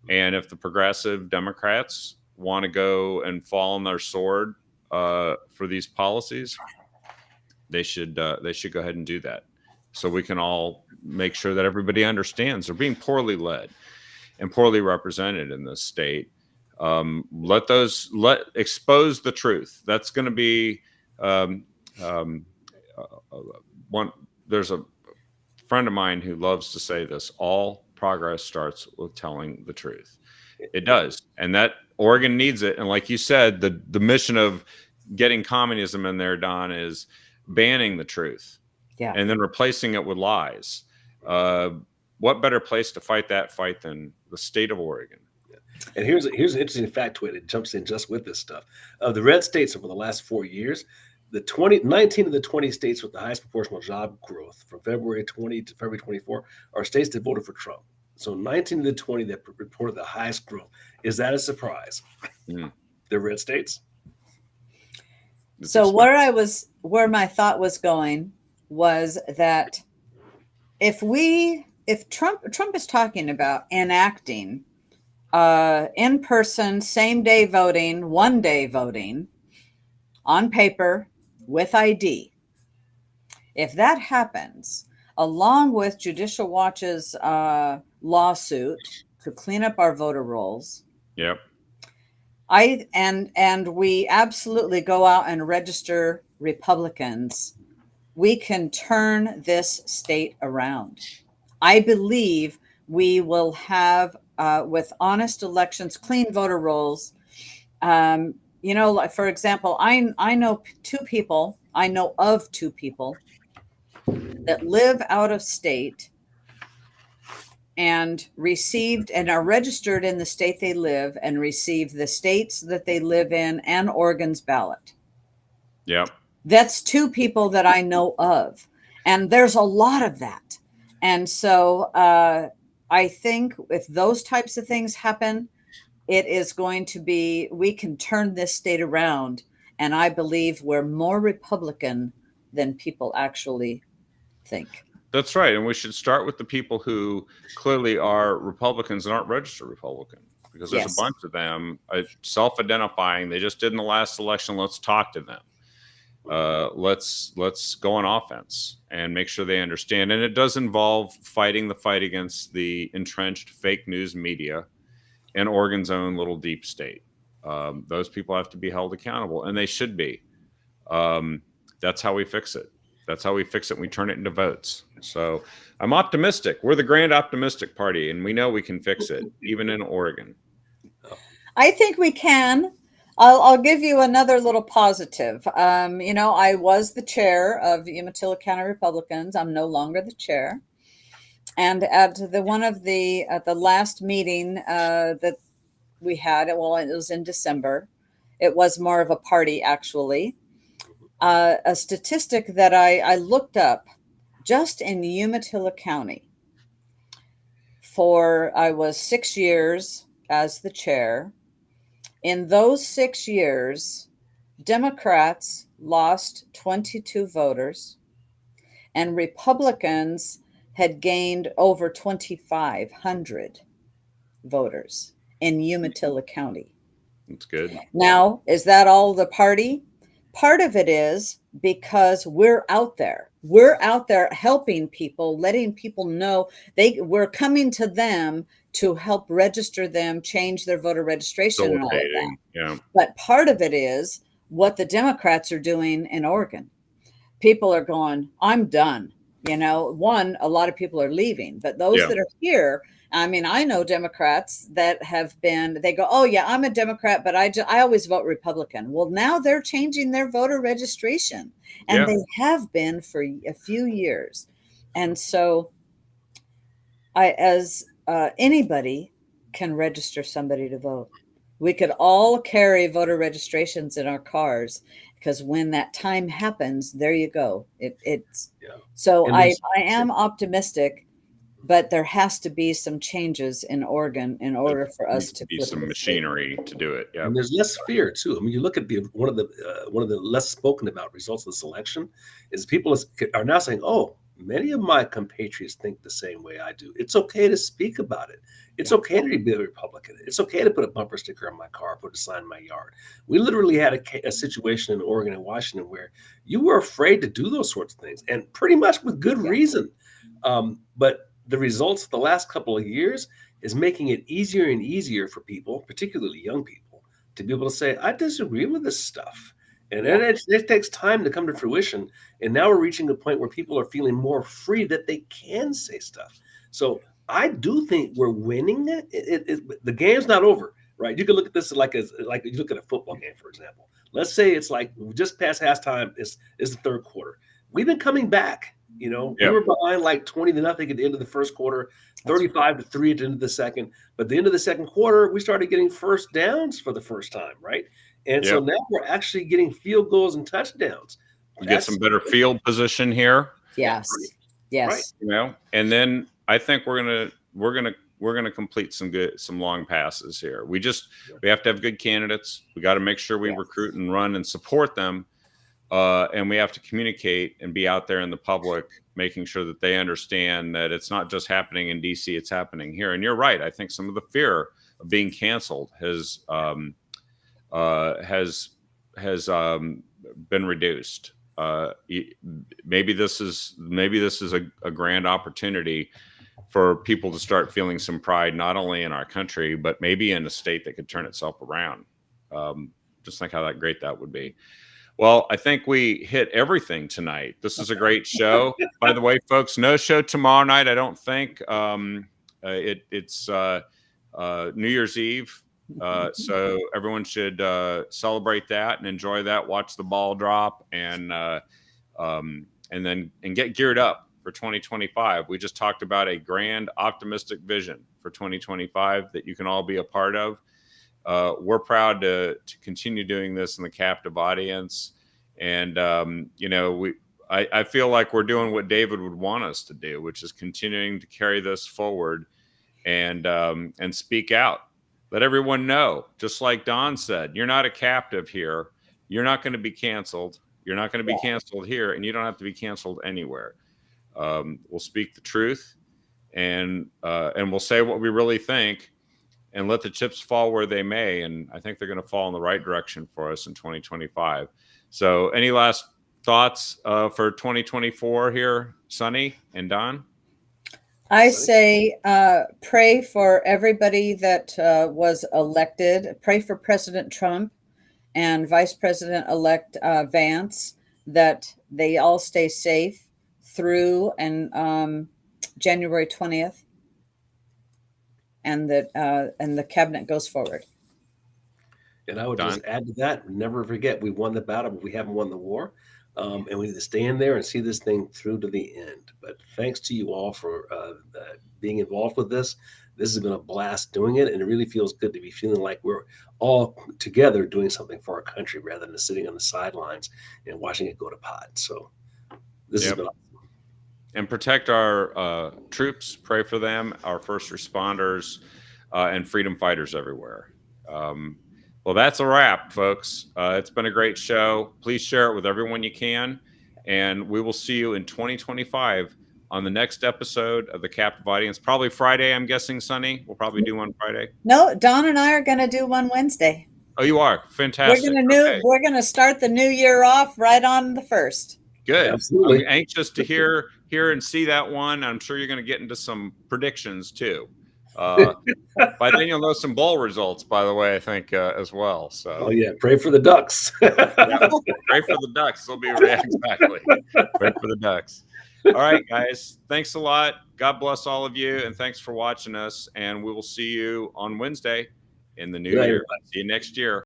And if the progressive Democrats want to go and fall on their sword for these policies, they should go ahead and do that. So we can all make sure that everybody understands they're being poorly led and poorly represented in this state. Expose the truth. That's going to be one. There's a friend of mine who loves to say this: all progress starts with telling the truth. It does, and that Oregon needs it. And like you said, the mission of getting communism in there, Don, is banning the truth. Yeah. And then replacing it with lies. What better place to fight that fight than the state of Oregon? Yeah. And here's an interesting factoid that jumps in just with this stuff. Of the red states over the last 4 years, 19 of the 20 states with the highest proportional job growth from February 20 to February 24 are states that voted for Trump. So 19 of the 20 that reported the highest growth. Is that a surprise? They're red states. So where my thought was going was that if Trump is talking about enacting in-person, same-day voting, 1-day voting on paper with ID, if that happens, along with Judicial Watch's lawsuit to clean up our voter rolls, yep, and we absolutely go out and register Republicans, we can turn this state around. I believe we will have, with honest elections, clean voter rolls, You know, like, for example, I know of two people that live out of state and received and are registered in the state they live and receive the states that they live in and Oregon's ballot. Yeah. That's two people that I know of. And there's a lot of that. And so I think if those types of things happen, it is going to be, we can turn this state around. And I believe we're more Republican than people actually think. That's right. And we should start with the people who clearly are Republicans and aren't registered Republican, because there's Yes. a bunch of them self-identifying. They just did in the last election. Let's talk to them. Let's go on offense and make sure they understand. And it does involve fighting the fight against the entrenched fake news media and Oregon's own little deep state. Those people have to be held accountable, and they should be. That's how we fix it. That's how we fix it. We turn it into votes. So I'm optimistic. We're the grand optimistic party, and we know we can fix it, even in Oregon. I think we can. I'll give you another little positive. You know, I was the chair of Umatilla County Republicans. I'm no longer the chair. And at the last meeting that we had, well, it was in December. It was more of a party, actually. A statistic that I looked up just in Umatilla County I was 6 years as the chair. In those 6 years, Democrats lost 22 voters and Republicans had gained over 2,500 voters in Umatilla County. That's good. Now, is that all the party? Part of it is because we're out there. We're out there helping people, letting people know we're coming to them to help register them, change their voter registration and all of that. Yeah. But part of it is what the Democrats are doing in Oregon. People are going, I'm done. You know, a lot of people are leaving, but those that are here, I mean, I know Democrats that they go, oh yeah, I'm a Democrat, but I always vote Republican. Well, now they're changing their voter registration, and they have been for a few years. And so anybody can register somebody to vote. We could all carry voter registrations in our cars, because when that time happens, there you go. So I am optimistic, but there has to be some changes in Oregon in order for us to be some machinery to do it. Yeah, and there's less fear too. I mean, you look at one of the less spoken about results of this election is people are now saying, "Oh, many of my compatriots think the same way I do. It's okay to speak about it. It's okay to be a Republican. It's okay to put a bumper sticker on my car, put a sign in my yard." We literally had a situation in Oregon and Washington where you were afraid to do those sorts of things, and pretty much with good reason. But the results of the last couple of years is making it easier and easier for people, particularly young people, to be able to say, I disagree with this stuff. And then it takes time to come to fruition. And now we're reaching a point where people are feeling more free that they can say stuff. So I do think we're winning. The game's not over, right? You can look at this like you look at a football game, for example. Let's say it's like just past halftime is the third quarter. We've been coming back. You know, we were behind like 20-0 at the end of the first quarter, 35-3 at the end of the second. But at the end of the second quarter, we started getting first downs for the first time, right? And so now we're actually getting field goals and touchdowns. We get some better field position here. Yes. Yes. Right. You know, and then I think we're gonna complete some long passes here. We have to have good candidates. We got to make sure we recruit and run and support them. And we have to communicate and be out there in the public, making sure that they understand that it's not just happening in DC, it's happening here. And you're right. I think some of the fear of being canceled has been reduced. Maybe this is a grand opportunity for people to start feeling some pride, not only in our country, but maybe in a state that could turn itself around. Just think how great that would be. Well, I think we hit everything tonight. This is a great show. By the way, folks, no show tomorrow night, I don't think. It's New Year's Eve. So everyone should celebrate that and enjoy that. Watch the ball drop and get geared up for 2025. We just talked about a grand, optimistic vision for 2025 that you can all be a part of. We're proud to continue doing this in the captive audience, and I feel like we're doing what David would want us to do, which is continuing to carry this forward and speak out. Let everyone know, just like Don said, you're not a captive here. You're not going to be canceled. You're not going to be canceled here, and you don't have to be canceled anywhere. We'll speak the truth, and we'll say what we really think, and let the chips fall where they may. And I think they're going to fall in the right direction for us in 2025. So, any last thoughts for 2024 here, Suni and Don? I say pray for everybody that was elected. Pray for President Trump and Vice President-elect Vance, that they all stay safe through and January 20th, and that and the cabinet goes forward. And I would just add to that, never forget, we won the battle, but we haven't won the war. And we need to stay in there and see this thing through to the end. But thanks to you all for being involved with this. This has been a blast doing it, and it really feels good to be feeling like we're all together doing something for our country rather than sitting on the sidelines and watching it go to pot. So this has been awesome. And protect our troops, pray for them, our first responders, and freedom fighters everywhere. Well, that's a wrap, folks. It's been a great show. Please share it with everyone you can. And we will see you in 2025 on the next episode of the Captive Audience. Probably Friday, I'm guessing, Suni. We'll probably do one Friday. No, Don and I are going to do one Wednesday. Oh, you are? Fantastic. We're going to start the new year off right on the 1st. Good. Absolutely. I'm anxious to hear and see that one. I'm sure you're going to get into some predictions too. By then you'll know some bowl results, by the way, I think as well. So oh yeah, pray for the Ducks. Pray for the Ducks. They'll be exactly. Pray for the Ducks. All right, guys. Thanks a lot. God bless all of you, and thanks for watching us. And we will see you on Wednesday in the new year. See you next year.